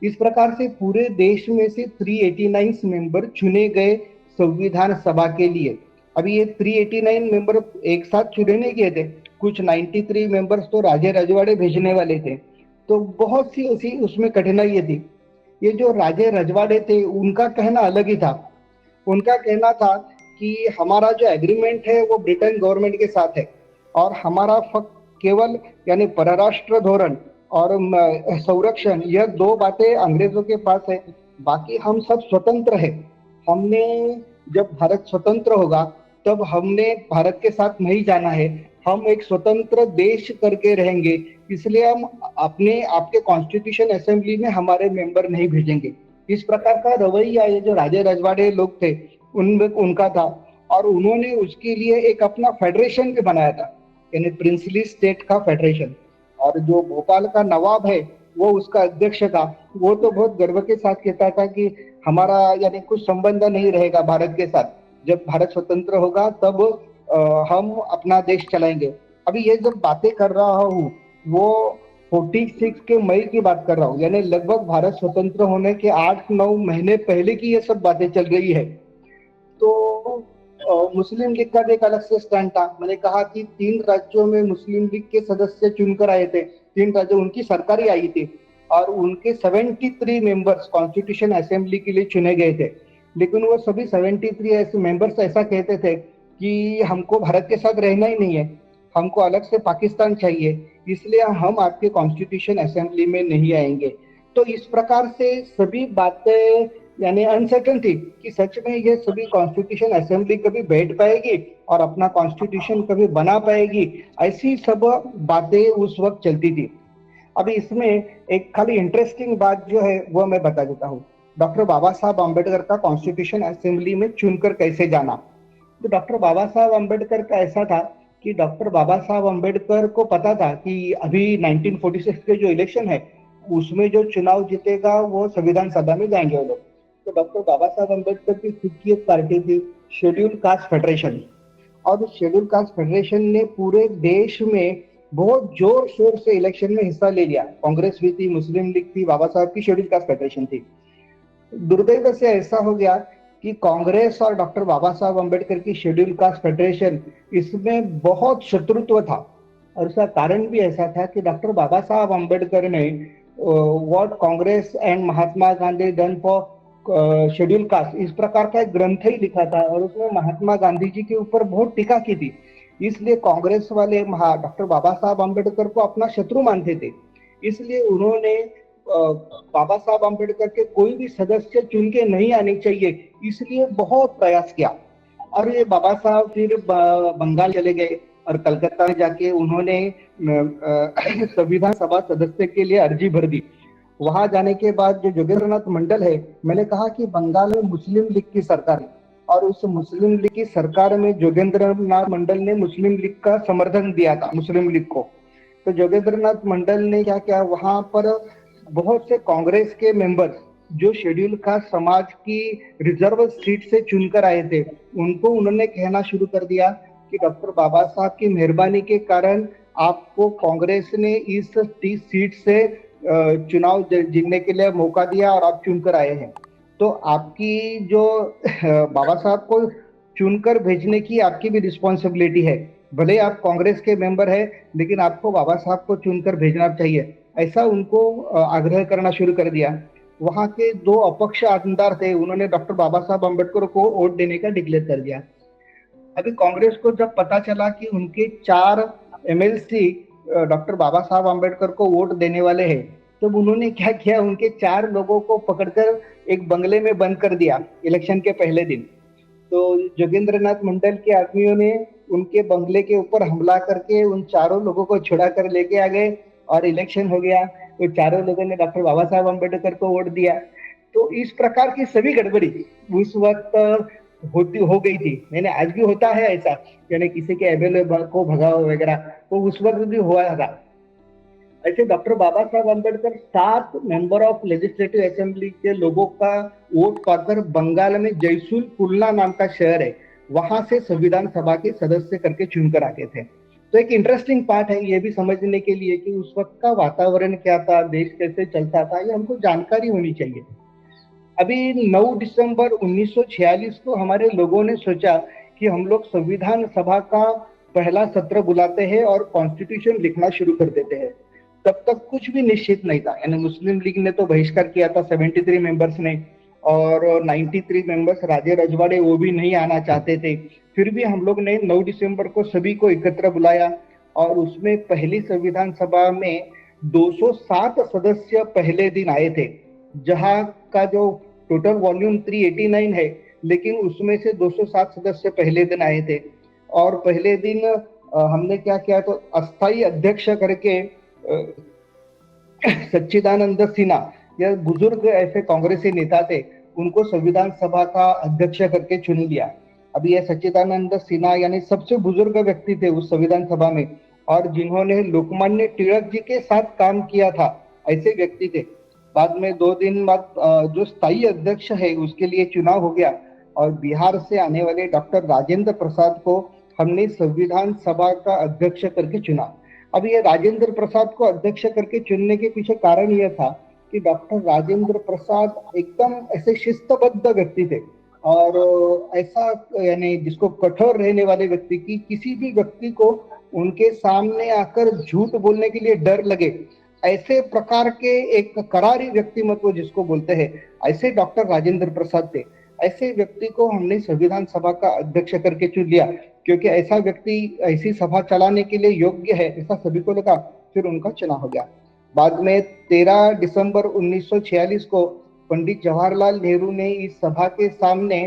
इस प्रकार से पूरे देश में से 389 मेंबर चुने गए संविधान सभा के लिए। अभी ये 389 मेंबर एक साथ चुने नहीं गए थे, कुछ 93 मेंबर्स तो राजे रजवाड़े भेजने वाले थे, तो बहुत सी ऐसी उसमें कठिनाई थी। ये जो राजे रजवाड़े थे उनका कहना अलग ही था। उनका कहना था कि हमारा जो एग्रीमेंट है वो ब्रिटेन गवर्नमेंट के साथ है और हमारा केवल यानी परराष्ट्र धोरण और संरक्षण, यह 2 बातें अंग्रेजों के पास है, बाकी हम सब स्वतंत्र है। हमने जब भारत स्वतंत्र होगा तब हमने भारत के साथ नहीं जाना है, हम एक स्वतंत्र देश करके रहेंगे, इसलिए हम अपने आपके कॉन्स्टिट्यूशन असेंबली में हमारे मेंबर नहीं भेजेंगे। इस प्रकार का रवैया ये जो राजे रजवाड़े लोग थे उनमें उनका था और उन्होंने उसके लिए एक अपना फेडरेशन भी बनाया था, यानी प्रिंसली स्टेट का फेडरेशन। और जो भोपाल का नवाब है वो उसका अध्यक्ष था। वो तो बहुत गर्व के साथ कहता था कि हमारा यानी कुछ संबंध नहीं रहेगा भारत के साथ, जब भारत स्वतंत्र होगा तब हम अपना देश चलाएंगे। अभी ये जब बातें कर रहा हूँ वो 46 के मई की बात कर रहा हूँ, यानी लगभग भारत स्वतंत्र होने के 8-9 महीने पहले की ये सब बातें चल रही है। तो मुस्लिम लीग का भी एक अलग से स्टैंड था। मैंने कहा कि 3 राज्यों में मुस्लिम लीग के सदस्य चुनकर आए थे, 3 राज्यों उनकी सरकार ही आई थी और उनके 73 मेंबर्स कॉन्स्टिट्यूशन असेंबली के लिए चुने गए थे। लेकिन वो सभी 73 ऐसे मेंबर्स ऐसा कहते थे कि हमको भारत के साथ रहना ही नहीं है, हमको अलग से पाकिस्तान चाहिए, इसलिए हम आपके कॉन्स्टिट्यूशन असेंबली में नहीं आएंगे। तो इस प्रकार से सभी बातें यानी अनसर्टन थी कि सच में ये सभी कॉन्स्टिट्यूशन असेंबली कभी बैठ पाएगी और अपना कॉन्स्टिट्यूशन कभी बना पाएगी, ऐसी सब बातें उस वक्त चलती थी। अभी इसमें एक खाली इंटरेस्टिंग बात जो है वो मैं बता देता हूँ। डॉक्टर बाबा साहब अम्बेडकर का कॉन्स्टिट्यूशन असेंबली में चुनकर कैसे जाना। तो डॉक्टर बाबा साहब अम्बेडकर का ऐसा था कि डॉक्टर बाबा साहब अम्बेडकर को पता था कि अभी 1946 के जो इलेक्शन है उसमें जो चुनाव जीतेगा वो संविधान सभा में जाएंगे वो लोग। तो डॉक्टर बाबा साहब अम्बेडकर की खुद की एक पार्टी थी, शेड्यूल कास्ट फेडरेशन, और उस शेड्यूल कास्ट फेडरेशन ने पूरे देश में बहुत जोर शोर से इलेक्शन में हिस्सा ले लिया। कांग्रेस भी थी, मुस्लिम लीग थी, बाबा साहब की शेड्यूल कास्ट फेडरेशन थी। दुर्दैव से ऐसा हो गया कि कांग्रेस और डॉक्टर बाबा साहब अम्बेडकर की शेड्यूल कास्ट फेडरेशन इसमें बहुत शत्रुत्व था और उसका कारण भी ऐसा था कि डॉक्टर बाबा साहब अम्बेडकर ने what Congress and Mahatma Gandhi done for schedule caste इस प्रकार का एक ग्रंथ ही लिखा था और उसमें महात्मा गांधी जी के ऊपर बहुत टीका की थी। इसलिए कांग्रेस वाले डॉक्टर बाबा साहब अम्बेडकर को अपना शत्रु मानते थे। इसलिए उन्होंने बाबा साहब अम्बेडकर के कोई भी सदस्य चुन के नहीं आने चाहिए, इसलिए बहुत प्रयास किया। और ये बाबा साहब फिर बंगाल चले गए और कलकत्ता में जाके उन्होंने संविधान सभा सदस्य के लिए अर्जी भर दी। वहां जाने के बाद जो जोगेंद्रनाथ मंडल है, मैंने कहा कि बंगाल में मुस्लिम लीग की सरकार है और उस मुस्लिम लीग की सरकार में जोगेंद्रनाथ मंडल ने मुस्लिम लीग का समर्थन दिया था मुस्लिम लीग को। तो जोगेंद्रनाथ मंडल ने क्या किया, वहां पर बहुत से कांग्रेस के मेंबर्स जो शेड्यूल कास्ट समाज की रिजर्व सीट से चुनकर आए थे, उनको उन्होंने कहना शुरू कर दिया कि डॉक्टर बाबा साहब की मेहरबानी के कारण आपको कांग्रेस ने इस 30 सीट से चुनाव जीतने के लिए मौका दिया और आप चुनकर आए हैं। तो आपकी जो बाबा साहब को चुनकर भेजने की आपकी भी रिस्पॉन्सिबिलिटी है। भले आप कांग्रेस के मेंबर है लेकिन आपको बाबा साहब को चुनकर भेजना चाहिए, ऐसा उनको आग्रह करना शुरू कर दिया। वहां के 2 अपक्ष आमदार थे, उन्होंने डॉक्टर बाबा साहब अम्बेडकर को वोट देने का डिक्लेयर कर दिया। अभी कांग्रेस को जब पता चला कि उनके 4 MLC डॉक्टर बाबा साहब अम्बेडकर को वोट देने वाले हैं, तब उन्होंने क्या किया, उनके 4 लोगों को पकड़कर एक बंगले में बंद कर दिया इलेक्शन के पहले दिन। तो जोगेंद्रनाथ मंडल के आदमियों ने उनके बंगले के ऊपर हमला करके उन 4 लोगों को छुड़ा कर लेके आ गए और इलेक्शन हो गया। वो 4 लोगों ने डॉक्टर बाबा साहब अम्बेडकर को वोट दिया। तो इस प्रकार की सभी गड़बड़ी उस वक्त हो गई थी। मैंने आज भी होता है ऐसा, यानी किसी के एमएलए को भगाओ वगैरह, तो उस वक्त भी हुआ था। ऐसे doctor Baba Saheb Ambedkar 7 member of legislative assembly के लोगों का वोट पाकर बंगाल में जयसूल पुलना नाम का शहर है, वहां से संविधान सभा के सदस्य करके चुनकर आते थे। तो एक इंटरेस्टिंग पार्ट है ये भी समझने के लिए कि उस वक्त का वातावरण क्या था, देश कैसे चलता था, ये हमको जानकारी होनी चाहिए। अभी 9 दिसंबर 1946 को हमारे लोगों ने सोचा कि हम लोग संविधान सभा का पहला सत्र बुलाते हैं और कॉन्स्टिट्यूशन लिखना शुरू कर देते हैं। तब तक कुछ भी निश्चित नहीं था, यानी मुस्लिम लीग ने तो बहिष्कार किया था 73 मेंबर्स ने, और 93 मेंबर्स राजे रजवाड़े वो भी नहीं आना चाहते थे। फिर भी हम लोग ने 9 दिसंबर को सभी को एकत्र बुलाया और उसमें पहली संविधान सभा में 207 सदस्य पहले दिन आए थे, जहां का जो टोटल वॉल्यूम 389 है, लेकिन उसमें से 207 सदस्य पहले दिन आए थे। और पहले दिन हमने क्या किया, तो अस्थायी अध्यक्ष करके सच्चिदानंद सिन्हा, यह बुजुर्ग ऐसे कांग्रेसी नेता थे, उनको संविधान सभा का अध्यक्ष करके चुन लिया। अभी यह सच्चिदानंद सिन्हा यानी सबसे बुजुर्ग व्यक्ति थे उस संविधान सभा में, और जिन्होंने लोकमान्य तिलक जी के साथ काम किया था, ऐसे व्यक्ति थे। बाद में 2 दिन बाद जो स्थायी अध्यक्ष है उसके लिए चुनाव हो गया और बिहार से आने वाले डॉक्टर राजेंद्र प्रसाद को हमने संविधान सभा का अध्यक्ष करके चुना। अब ये राजेंद्र प्रसाद को अध्यक्ष करके चुनने के पीछे कारण यह था कि डॉक्टर राजेंद्र प्रसाद एकदम ऐसे शिस्तबद्ध व्यक्ति थे और ऐसा यानी जिसको कठोर रहने वाले व्यक्ति की किसी भी व्यक्ति को उनके सामने आकर झूठ बोलने के लिए डर लगे, ऐसे प्रकार के एक करारी व्यक्तिमत्व जिसको बोलते हैं, ऐसे डॉक्टर राजेंद्र प्रसाद थे। ऐसे व्यक्ति को हमने संविधान सभा का अध्यक्ष करके चुन लिया क्योंकि ऐसा व्यक्ति ऐसी सभा चलाने के लिए योग्य है, ऐसा सभी को लगा। फिर उनका चुनाव हो गया। बाद में 13 दिसंबर 1946 को पंडित जवाहरलाल नेहरू ने इस सभा के सामने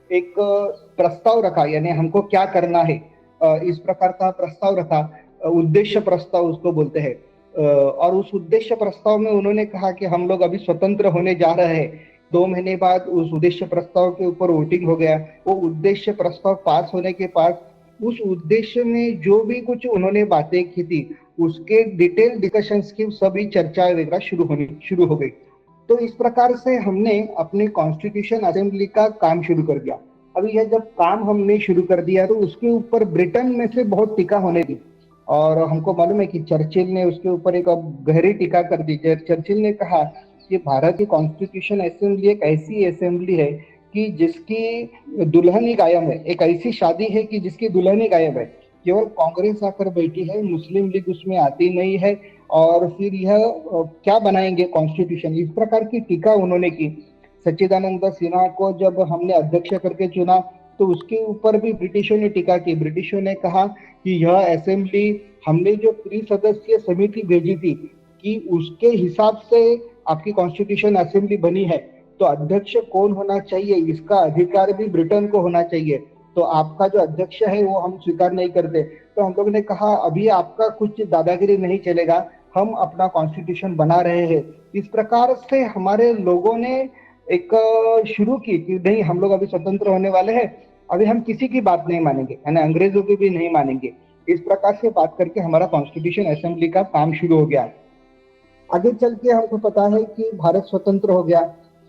एक प्रस्ताव रखा, यानी हमको क्या करना है, इस प्रकार का प्रस्ताव रखा, उद्देश्य प्रस्ताव उसको बोलते हैं। और उस उद्देश्य प्रस्ताव में उन्होंने कहा कि हम लोग अभी स्वतंत्र होने जा रहे हैं। 2 महीने बाद उस उद्देश्य प्रस्ताव के ऊपर वोटिंग हो गया। वो उद्देश्य प्रस्ताव पास होने के बाद उस उद्देश्य में जो भी कुछ उन्होंने बातें की थी उसके डिटेल डिस्कशंस की सभी चर्चा वगैरह शुरू हो गई। तो इस प्रकार से हमने अपने कॉन्स्टिट्यूशन असेंबली का काम शुरू कर दिया। अभी यह जब काम हमने शुरू कर दिया तो उसके ऊपर ब्रिटेन में से बहुत टीका होने दी और हमको मालूम है कि चर्चिल ने उसके ऊपर एक गहरी टीका कर दी। चर्चिल ने कहा कि भारत की कॉन्स्टिट्यूशन असेंबली एक ऐसी असेंबली है कि जिसकी दुल्हन ही गायब है, एक ऐसी शादी है कि जिसकी दुल्हन ही गायब है। केवल कांग्रेस आकर बैठी है, मुस्लिम लीग उसमें आती नहीं है और फिर यह क्या बनाएंगे कॉन्स्टिट्यूशन, इस प्रकार की टीका उन्होंने की। सच्चिदानंद सिन्हा को जब हमने अध्यक्ष करके चुना तो उसके ऊपर भी ब्रिटिशों ने टीका की। ब्रिटिशों ने कहा कि यह असेंबली हमने जो 3 सदस्यीय समिति भेजी थी कि उसके हिसाब से आपकी कॉन्स्टिट्यूशन असेंबली बनी है, तो अध्यक्ष कौन होना चाहिए इसका अधिकार भी ब्रिटेन को होना चाहिए, तो आपका जो अध्यक्ष है वो हम स्वीकार नहीं करते। तो हम लोग ने कहा अभी आपका कुछ दादागिरी नहीं चलेगा, हम अपना कॉन्स्टिट्यूशन बना रहे हैं। इस प्रकार से हमारे लोगों ने एक शुरू की कि नहीं, हम लोग अभी स्वतंत्र होने वाले हैं, अभी हम किसी की बात नहीं मानेंगे, यानी अंग्रेजों की भी नहीं मानेंगे। इस प्रकार से बात करके हमारा कॉन्स्टिट्यूशन असेंबली का काम शुरू हो गया। आगे चल के हमको पता है कि भारत स्वतंत्र हो गया।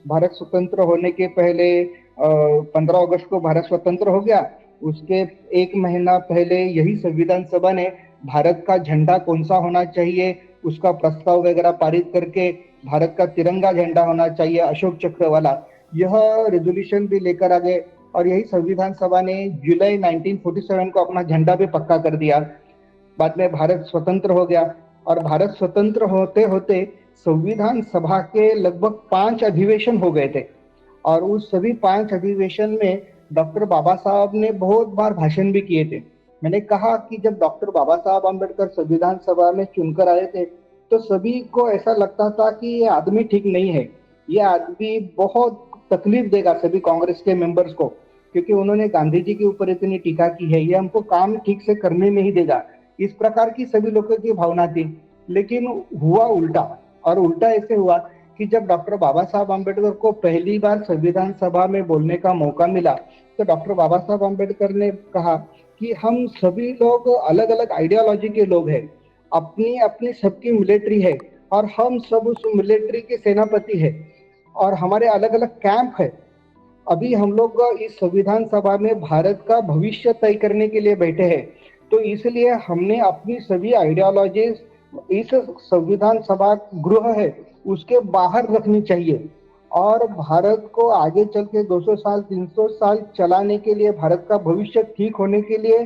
भारत स्वतंत्र होने के पहले 15 अगस्त को भारत स्वतंत्र हो गया। उसके 1 महीना पहले यही संविधान सभा ने भारत का झंडा कौन सा होना चाहिए उसका प्रस्ताव वगैरह पारित करके भारत का तिरंगा झंडा होना चाहिए अशोक चक्र वाला, यह रेजोल्यूशन भी लेकर आ गए और यही संविधान सभा ने जुलाई 1947 को अपना झंडा भी पक्का कर दिया। बाद में भारत स्वतंत्र हो गया और भारत स्वतंत्र होते होते संविधान सभा के लगभग 5 अधिवेशन हो गए थे और उस सभी 5 अधिवेशन में डॉक्टर बाबा साहब ने बहुत बार भाषण भी किए थे। मैंने कहा कि जब डॉक्टर बाबा साहब अम्बेडकर संविधान सभा में चुनकर आए थे तो सभी को ऐसा लगता था कि ये आदमी ठीक नहीं है, ये आदमी बहुत तकलीफ देगा सभी कांग्रेस के मेंबर्स को, क्योंकि उन्होंने गांधी जी के ऊपर इतनी टीका की है, ये हमको काम ठीक से करने नहीं देगा, इस प्रकार की सभी लोगों की भावना थी। लेकिन हुआ उल्टा, और उल्टा ऐसे हुआ कि जब डॉक्टर बाबा साहब अम्बेडकर को पहली बार संविधान सभा में बोलने का मौका मिला तो डॉक्टर बाबा साहब अम्बेडकर ने कहा कि हम सभी लोग अलग अलग आइडियोलॉजी के लोग हैं, अपनी अपनी सबकी मिलिट्री है और हम सब उस मिलिट्री के सेनापति है और हमारे अलग अलग कैंप है। अभी हम लोग इस संविधान सभा में भारत का भविष्य तय करने के लिए बैठे हैं, तो इसलिए हमने अपनी सभी आइडियोलॉजीज इस संविधान सभा गृह है उसके बाहर रखनी चाहिए और भारत को आगे चल के 200 साल 300 साल चलाने के लिए, भारत का भविष्य ठीक होने के लिए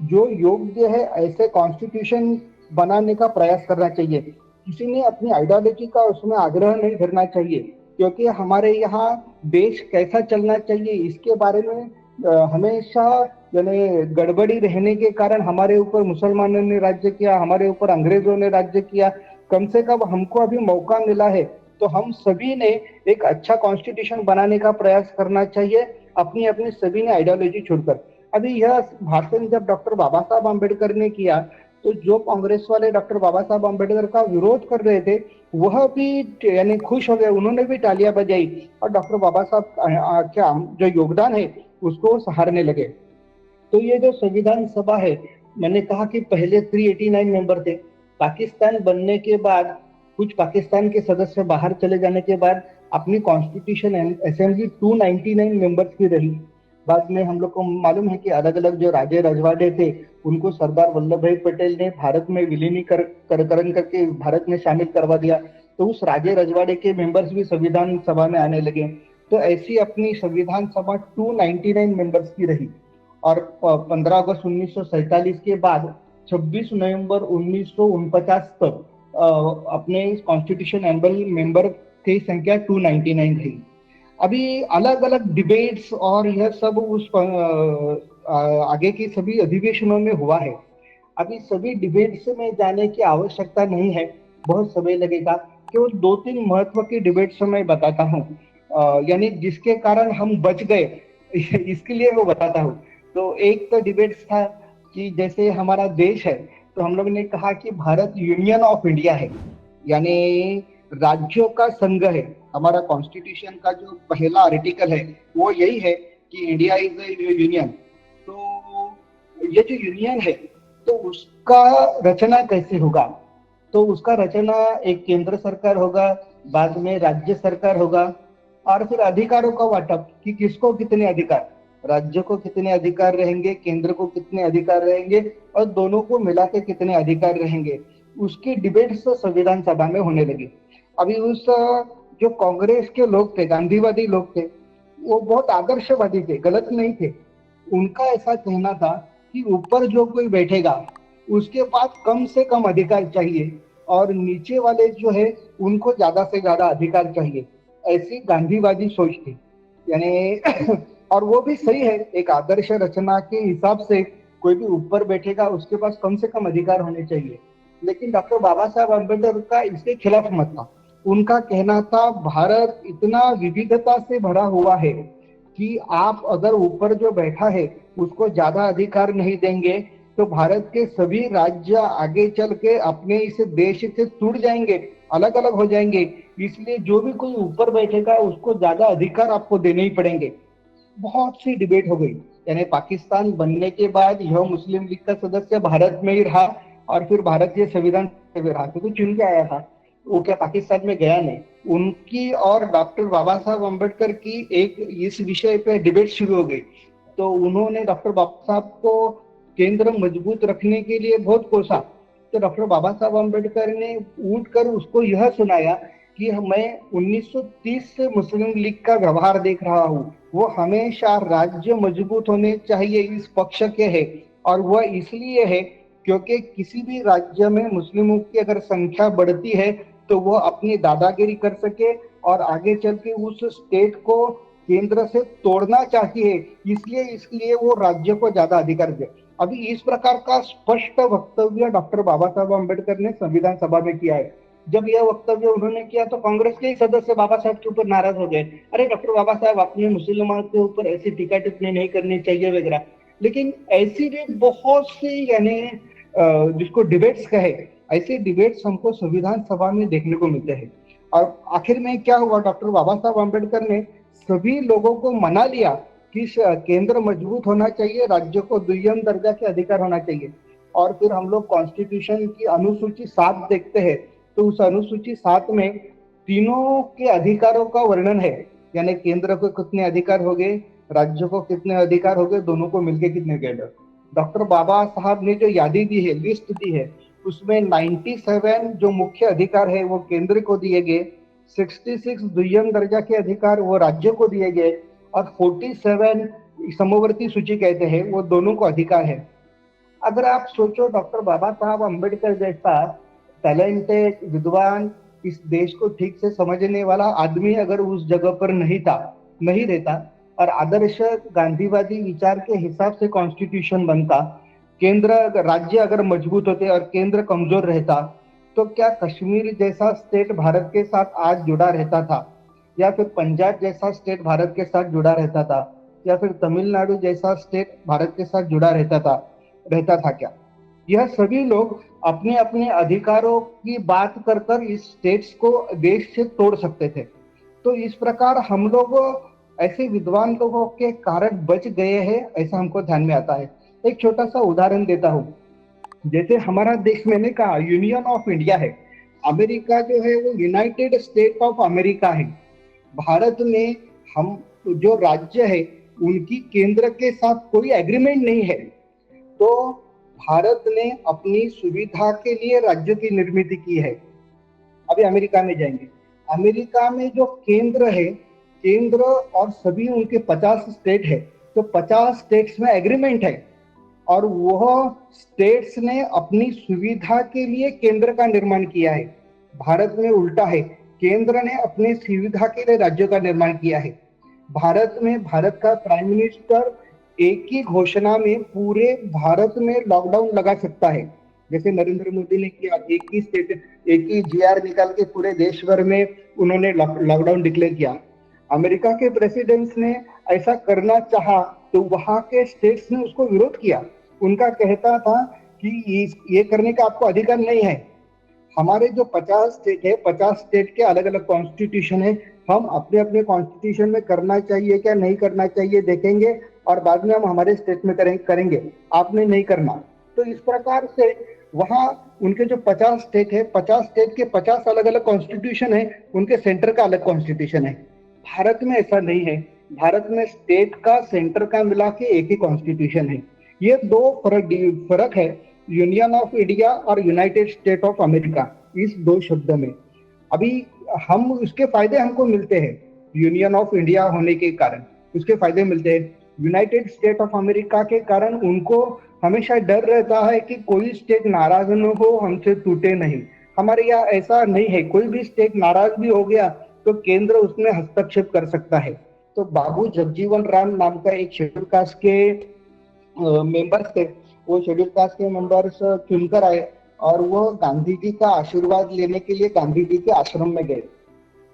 जो योग्य है ऐसे कॉन्स्टिट्यूशन बनाने का प्रयास करना चाहिए। किसी ने अपनी आइडियोलॉजी का उसमें आग्रह नहीं करना चाहिए, क्योंकि हमारे यहाँ देश कैसा चलना चाहिए इसके बारे में हमेशा यानी गड़बड़ी रहने के कारण हमारे ऊपर मुसलमानों ने राज्य किया, हमारे ऊपर अंग्रेजों ने राज्य किया। कम से कम हमको अभी मौका मिला है तो हम सभी ने एक अच्छा कॉन्स्टिट्यूशन बनाने का प्रयास करना चाहिए, अपनी अपनी सभी ने आइडियोलॉजी छोड़कर। अभी यह भाषण जब डॉक्टर बाबा साहब अम्बेडकर ने किया तो जो कांग्रेस वाले डॉक्टर बाबा साहब अम्बेडकर का विरोध कर रहे थे वह भी यानी खुश हो गए, उन्होंने भी तालियां बजाई और डॉक्टर बाबा साहब क्या जो योगदान है उसको सराहने लगे। तो ये जो संविधान सभा है, मैंने कहा कि पहले 389 मेंबर थे, पाकिस्तान बनने के बाद कुछ पाकिस्तान के सदस्य बाहर चले जाने के बाद अपनी कॉन्स्टिट्यूशन असेंबली 299 मेंबर्स की रही बाद में हम लोग को मालूम है कि अलग अलग जो राजे रजवाड़े थे उनको सरदार वल्लभ भाई पटेल ने भारत में विलीनीकरण करके भारत में शामिल करवा दिया। तो उस राजे रजवाड़े के मेंबर्स भी संविधान सभा में आने लगे। तो ऐसी अपनी संविधान सभा 299 मेंबर्स की रही। और 15 अगस्त 1947 के बाद 26 नवंबर 1949 तक अपने कॉन्स्टिट्यूशन एनुअल मेंबर की संख्या 299 थी। अभी अलग अलग डिबेट्स और यह सब उस आगे की सभी अधिवेशनों में हुआ है। अभी सभी डिबेट्स में जाने की आवश्यकता नहीं है, बहुत समय लगेगा। केवल 2-3 महत्व की डिबेट्स मैं बताता हूँ, यानी जिसके कारण हम बच गए इसके लिए मैं बताता हूँ। तो एक तो डिबेट्स था कि जैसे हमारा देश है तो हम लोग ने कहा कि भारत यूनियन ऑफ इंडिया है, यानी राज्यों का संघ है। हमारा कॉन्स्टिट्यूशन का जो पहला आर्टिकल है वो यही है कि इंडिया इज ए यूनियन। तो ये जो यूनियन है तो उसका रचना कैसे होगा? तो उसका रचना एक केंद्र सरकार होगा, बाद में राज्य सरकार होगा, और फिर अधिकारों का वाटप कि किसको कितने अधिकार, राज्य को कितने अधिकार रहेंगे, केंद्र को कितने अधिकार रहेंगे, और दोनों को मिला के कितने अधिकार रहेंगे। उसकी डिबेट्स संविधान सभा में होने लगी। अभी उस जो कांग्रेस के लोग थे, गांधीवादी लोग थे, वो बहुत आदर्शवादी थे, गलत नहीं थे। उनका ऐसा कहना था कि ऊपर जो कोई बैठेगा उसके पास कम से कम अधिकार चाहिए और नीचे वाले जो है उनको ज्यादा से ज्यादा अधिकार चाहिए। ऐसी गांधीवादी सोच थी, यानी और वो भी सही है। एक आदर्श रचना के हिसाब से कोई भी ऊपर बैठेगा उसके पास कम से कम अधिकार होने चाहिए। लेकिन डॉक्टर बाबा साहब अम्बेडकर का इसके खिलाफ मत था। उनका कहना था भारत इतना विविधता से भरा हुआ है कि आप अगर ऊपर जो बैठा है उसको ज्यादा अधिकार नहीं देंगे तो भारत के सभी राज्य आगे चल के अपने इस देश से टूट जाएंगे, अलग अलग हो जाएंगे। इसलिए जो भी कोई ऊपर बैठेगा उसको ज्यादा अधिकार आपको देने ही पड़ेंगे। बहुत सी डिबेट हो गई, यानी पाकिस्तान बनने के बाद यह मुस्लिम लीग का सदस्य भारत में ही रहा और फिर भारतीय संविधान में रहा, क्योंकि चुन के आया था, वो क्या पाकिस्तान में गया नहीं। उनकी और डॉक्टर बाबा साहब अम्बेडकर की एक इस विषय पे डिबेट शुरू हो गई। तो उन्होंने डॉक्टर बाबा साहब को केंद्र मजबूत रखने के लिए बहुत कोसा। तो डॉक्टर बाबा साहब अम्बेडकर ने उठकर उसको यह सुनाया कि मैं 1930 से मुस्लिम लीग का व्यवहार देख रहा हूँ, वो हमेशा राज्य मजबूत होने चाहिए इस पक्ष के है, और वह इसलिए है क्योंकि किसी भी राज्य में मुस्लिमों की अगर संख्या बढ़ती है तो वह अपनी दादागिरी कर सके और आगे चल के उस स्टेट को केंद्र से तोड़ना चाहती है, इसलिए वो राज्य को ज्यादा अधिकार दे। अभी इस प्रकार का स्पष्ट वक्तव्य डॉक्टर बाबा साहब अम्बेडकर ने संविधान सभा में किया है। जब यह वक्तव्य उन्होंने किया तो कांग्रेस के ही सदस्य बाबा साहब के ऊपर नाराज हो गए, अरे डॉक्टर बाबा साहब अपने मुसलमानों के ऊपर ऐसी टीका टिप्पणी नहीं करनी चाहिए वगैरह। लेकिन ऐसी भी बहुत सी, यानी जिसको डिबेट्स कहे, ऐसे डिबेट्स हमको संविधान सभा में देखने को मिलते हैं। और आखिर में क्या हुआ, डॉक्टर बाबा साहब अम्बेडकर ने सभी लोगों को मना लिया कि केंद्र मजबूत होना चाहिए, राज्य को दुय्यम दर्जा के अधिकार होना चाहिए। और फिर हम लोग कॉन्स्टिट्यूशन की अनुसूची 7 देखते हैं तो उस अनुसूची 7 में तीनों के अधिकारों का वर्णन है, यानी केंद्र को कितने अधिकार हो गए, राज्य को कितने अधिकार हो गए, दोनों को मिलके कितने गए। डॉक्टर बाबा साहब ने जो यादी दी है, लिस्ट दी है, उसमें 97 जो मुख्य अधिकार है वो केंद्र को दिए गए, 66 दुय्यम दर्जा के अधिकार वो राज्य को दिए गए, और 47 समवर्ती सूची कहते हैं वो दोनों को अधिकार है। अगर आप सोचो डॉक्टर बाबा साहब अम्बेडकर जैसा टैलेंटेड विद्वान, इस देश को ठीक से समझने वाला आदमी अगर उस जगह पर नहीं रहता और आदर्श गांधीवादी विचार के हिसाब से कॉन्स्टिट्यूशन बनता, राज्य अगर मजबूत होते और केंद्र कमजोर रहता, तो क्या कश्मीर जैसा स्टेट भारत के साथ आज जुड़ा रहता था, या फिर पंजाब जैसा स्टेट भारत के साथ जुड़ा रहता था, या फिर तमिलनाडु जैसा स्टेट भारत के साथ जुड़ा रहता था क्या? यह सभी लोग अपने अपने अधिकारों की बात कर इस स्टेट्स को देश से तोड़ सकते थे। तो इस प्रकार हम लोग ऐसे विद्वान लोगों के कारण बच गए हैं, ऐसा हमको ध्यान में आता है। एक छोटा सा उदाहरण देता हूँ। जैसे हमारा देश, मैंने कहा यूनियन ऑफ इंडिया है, अमेरिका जो है वो यूनाइटेड स्टेट ऑफ अमेरिका है। भारत में हम जो राज्य है उनकी केंद्र के साथ कोई एग्रीमेंट नहीं है। तो भारत ने अपनी सुविधा के लिए राज्य की निर्मित की है। अभी अमेरिका में जाएंगे, अमेरिका में जो केंद्र है, केंद्र और सभी उनके 50 स्टेट है, तो 50 स्टेट्स में एग्रीमेंट है और वह स्टेट्स ने अपनी सुविधा के लिए केंद्र का निर्माण किया है। भारत में उल्टा है, केंद्र ने अपनी सुविधा के लिए राज्य का निर्माण किया है। भारत में भारत का प्राइम मिनिस्टर एक ही घोषणा में पूरे भारत में लॉकडाउन लगा सकता है, जैसे नरेंद्र मोदी ने किया। एक ही स्टेट, एक ही जीआर निकाल के पूरे देश भर में उन्होंने लॉकडाउन डिक्लेयर किया। अमेरिका के प्रेसिडेंट ने ऐसा करना चाहा तो वहां के स्टेट्स ने उसको विरोध किया। उनका कहता था कि ये करने का आपको अधिकार नहीं है। हमारे जो 50 स्टेट है, 50 स्टेट के अलग अलग कॉन्स्टिट्यूशन है, हम अपने अपने कॉन्स्टिट्यूशन में करना चाहिए क्या नहीं करना चाहिए देखेंगे और बाद में हम हमारे स्टेट में करेंगे, आपने नहीं करना। तो इस प्रकार से वहाँ उनके जो 50 स्टेट है, 50 स्टेट के 50 अलग अलग कॉन्स्टिट्यूशन है, उनके सेंटर का अलग कॉन्स्टिट्यूशन है। भारत में ऐसा नहीं है, भारत में स्टेट का सेंटर का मिला के एक ही कॉन्स्टिट्यूशन है। ये दो फर्क है यूनियन ऑफ इंडिया और यूनाइटेड स्टेट ऑफ अमेरिका, इस दो शब्द में। अभी हम उसके फायदे हमको मिलते हैं, यूनियन ऑफ इंडिया होने के कारण उसके फायदे मिलते हैं। यूनाइटेड स्टेट ऑफ अमेरिका के कारण उनको हमेशा डर रहता है कि कोई स्टेट नाराज न हो, हमसे टूटे नहीं। हमारे यहाँ ऐसा नहीं है, कोई भी स्टेट नाराज भी हो गया तो केंद्र उसमें हस्तक्षेप कर सकता है। तो बाबू जगजीवन राम नाम का एक शेड्यूल कास्ट के मेंबर्स थे, वो शेड्यूल कास्ट के मेंबर्स चुनकर आए और वो गांधी जी का आशीर्वाद लेने के लिए गांधी जी के आश्रम में गए।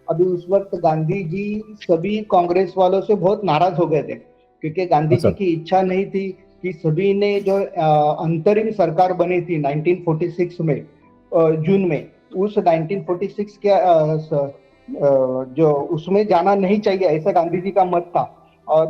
अभी उस वक्त गांधी जी सभी कांग्रेस वालों से बहुत नाराज हो गए थे, क्योंकि गांधी जी की इच्छा नहीं थी कि सभी ने जो अंतरिम सरकार बनी थी 1946 में जून में, उस 1946 के जो उसमें जाना नहीं चाहिए, ऐसा गांधी जी का मत था। और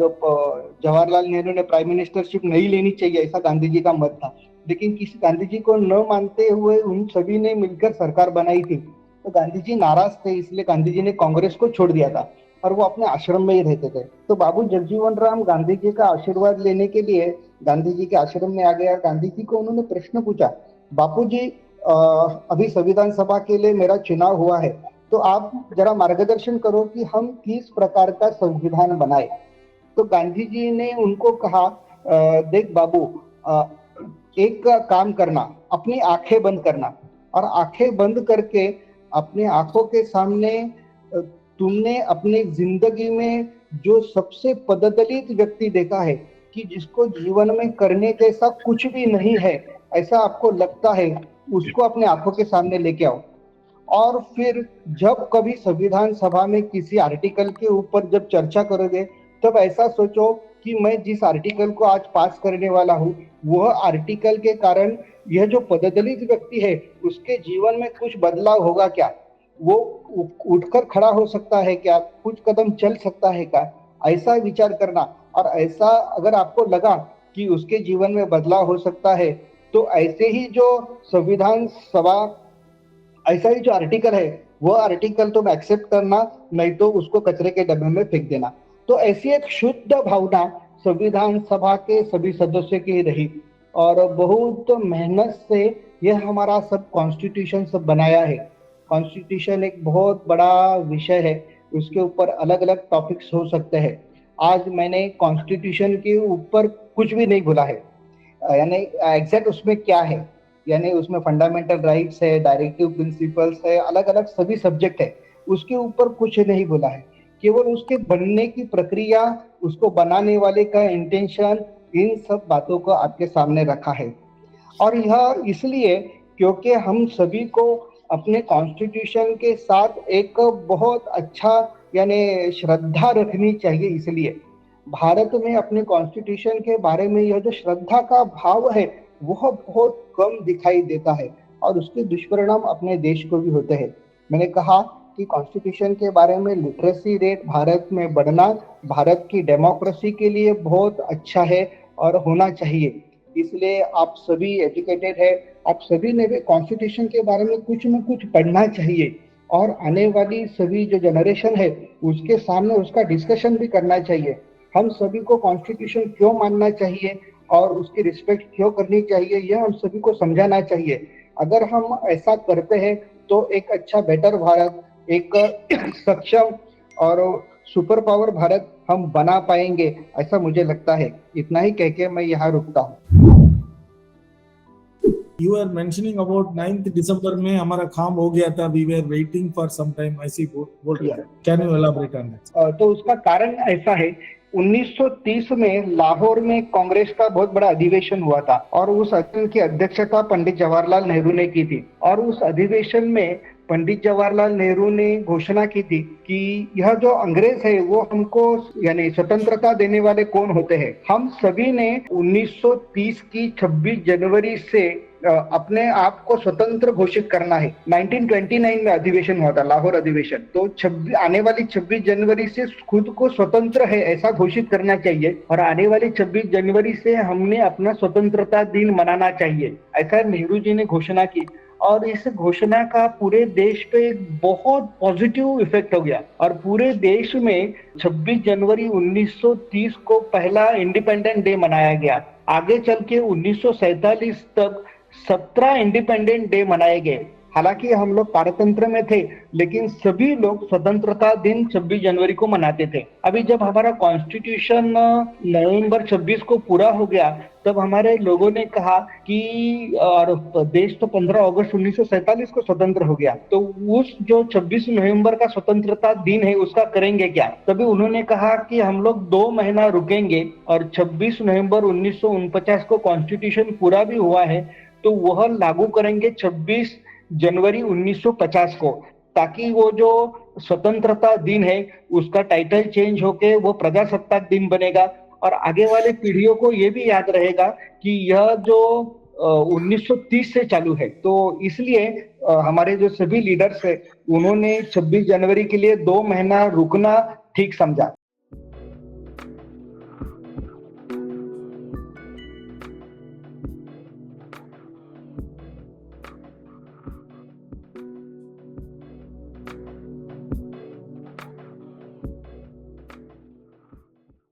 जवाहरलाल नेहरू ने प्राइम मिनिस्टरशिप नहीं लेनी चाहिए, ऐसा गांधी जी का मत था। लेकिन किसी गांधी जी को न मानते हुए उन सभी ने मिलकर सरकार बनाई थी। तो गांधी जी नाराज थे, इसलिए गांधी जी ने कांग्रेस को छोड़ दिया था और वो अपने आश्रम में ही रहते थे। तो बाबू जगजीवन राम गांधी जी का आशीर्वाद लेने के लिए गांधी जी के आश्रम में आ गया। गांधी जी को उन्होंने प्रश्न पूछा, बापू जी अभी संविधान सभा के लिए मेरा चुनाव हुआ है, तो आप जरा मार्गदर्शन करो कि हम किस प्रकार का संविधान बनाए। तो गांधी जी ने उनको कहा, देख बाबू, एक काम करना, अपनी आंखें बंद करना और आंखें बंद करके अपने आंखों के सामने तुमने अपने जिंदगी में जो सबसे पददलित व्यक्ति देखा है कि जिसको जीवन में करने जैसा कुछ भी नहीं है, ऐसा आपको लगता है, उसको अपने आंखों के सामने लेके आओ। और फिर जब कभी संविधान सभा में किसी आर्टिकल के ऊपर जब चर्चा करोगे, तब ऐसा सोचो कि मैं जिस आर्टिकल को आज पास करने वाला हूँ, वह आर्टिकल के कारण यह जो पददलित व्यक्ति है उसके जीवन में कुछ बदलाव होगा क्या, वो उठकर खड़ा हो सकता है क्या, कुछ कदम चल सकता है क्या, ऐसा विचार करना। और ऐसा अगर आपको लगा कि उसके जीवन में बदलाव हो सकता है, तो ऐसे ही जो संविधान सभा, ऐसा ही जो आर्टिकल है, वो आर्टिकल तुम एक्सेप्ट करना, नहीं तो उसको कचरे के डब्बे में फेंक देना। तो ऐसी एक शुद्ध भावना संविधान सभा के सभी सदस्यों की रही और बहुत मेहनत से यह हमारा सब कॉन्स्टिट्यूशन सब बनाया है। कॉन्स्टिट्यूशन एक बहुत बड़ा विषय है, उसके ऊपर अलग अलग टॉपिक्स हो सकते हैं। आज मैंने कॉन्स्टिट्यूशन के ऊपर कुछ भी नहीं बोला है, यानी एग्जैक्ट उसमें क्या है, यानी उसमें फंडामेंटल राइट्स है, डायरेक्टिव प्रिंसिपल्स है, अलग अलग सभी सब्जेक्ट है, उसके ऊपर कुछ नहीं बोला है। केवल उसके बनने की प्रक्रिया, उसको बनाने वाले का इंटेंशन, इन सब बातों को आपके सामने रखा है। और यह इसलिए क्योंकि हम सभी को अपने कॉन्स्टिट्यूशन के साथ एक बहुत अच्छा यानी श्रद्धा रखनी चाहिए। इसलिए भारत में अपने कॉन्स्टिट्यूशन के बारे में यह जो श्रद्धा का भाव है वह बहुत कम दिखाई देता है और उसके दुष्परिणाम अपने देश को भी होते हैं। मैंने कहा कि कॉन्स्टिट्यूशन के बारे में लिटरेसी रेट भारत में बढ़ना भारत की डेमोक्रेसी के लिए बहुत अच्छा है और होना चाहिए। इसलिए आप सभी एजुकेटेड है, आप सभी ने भी कॉन्स्टिट्यूशन के बारे में कुछ न कुछ पढ़ना चाहिए और आने वाली सभी जो जनरेशन है उसके सामने उसका डिस्कशन भी करना चाहिए। हम सभी को कॉन्स्टिट्यूशन क्यों मानना चाहिए और उसकी रिस्पेक्ट क्यों करनी चाहिए, यह हम सभी को समझाना चाहिए। अगर हम ऐसा करते हैं तो एक अच्छा बेटर भारत, एक सक्षम और सुपर पावर भारत हम बना पाएंगे, ऐसा मुझे लगता है। इतना ही कह के मैं यहाँ रुकता हूँ। You are mentioning about 9th December में हमारा काम हो गया था, we were waiting for some time, ऐसी बोल रहे थे। Can you elaborate on that? तो उसका कारण ऐसा है, 1930 में लाहौर में कांग्रेस का बहुत बड़ा अधिवेशन हुआ था और उस अधिवेशन की अध्यक्षता पंडित जवाहरलाल नेहरू ने की थी। और उस अधिवेशन में पंडित जवाहरलाल नेहरू ने घोषणा की थी कि यह जो अंग्रेज है वो हमको यानी स्वतंत्रता देने वाले कौन होते हैं। हम सभी ने 1930 की 26 जनवरी से अपने आप को स्वतंत्र घोषित करना है। 1929 में अधिवेशन हुआ था, लाहौर अधिवेशन। तो आने वाली 26 जनवरी से खुद को स्वतंत्र है ऐसा घोषित करना चाहिए और आने वाली 26 जनवरी से हमने अपना स्वतंत्रता दिन मनाना चाहिए, ऐसा नेहरू जी ने घोषणा की। और इस घोषणा का पूरे देश पे एक बहुत पॉजिटिव इफेक्ट हो गया और पूरे देश में 26 जनवरी 1930 को पहला इंडिपेंडेंट डे मनाया गया। आगे चल के 1947 तक 17 इंडिपेंडेंट डे मनाए गए। हालांकि हम लोग पारतंत्र में थे, लेकिन सभी लोग स्वतंत्रता दिन 26 जनवरी को मनाते थे। अभी जब हमारा कॉन्स्टिट्यूशन नवंबर 26 को पूरा हो गया, तब हमारे लोगों ने कहा कि और देश तो 15 अगस्त 1947 को स्वतंत्र हो गया, तो उस जो 26 नवंबर का स्वतंत्रता दिन है उसका करेंगे क्या। तभी उन्होंने कहा कि हम लोग 2 महीना रुकेंगे और 26 नवंबर 1949 को कॉन्स्टिट्यूशन पूरा भी हुआ है तो वह लागू करेंगे 26 जनवरी 1950 को, ताकि वो जो स्वतंत्रता दिन है उसका टाइटल चेंज होके वो प्रजासत्ताक दिन बनेगा और आगे वाले पीढ़ियों को ये भी याद रहेगा कि यह जो 1930 से चालू है। तो इसलिए हमारे जो सभी लीडर्स है उन्होंने 26 जनवरी के लिए 2 महीना रुकना ठीक समझा।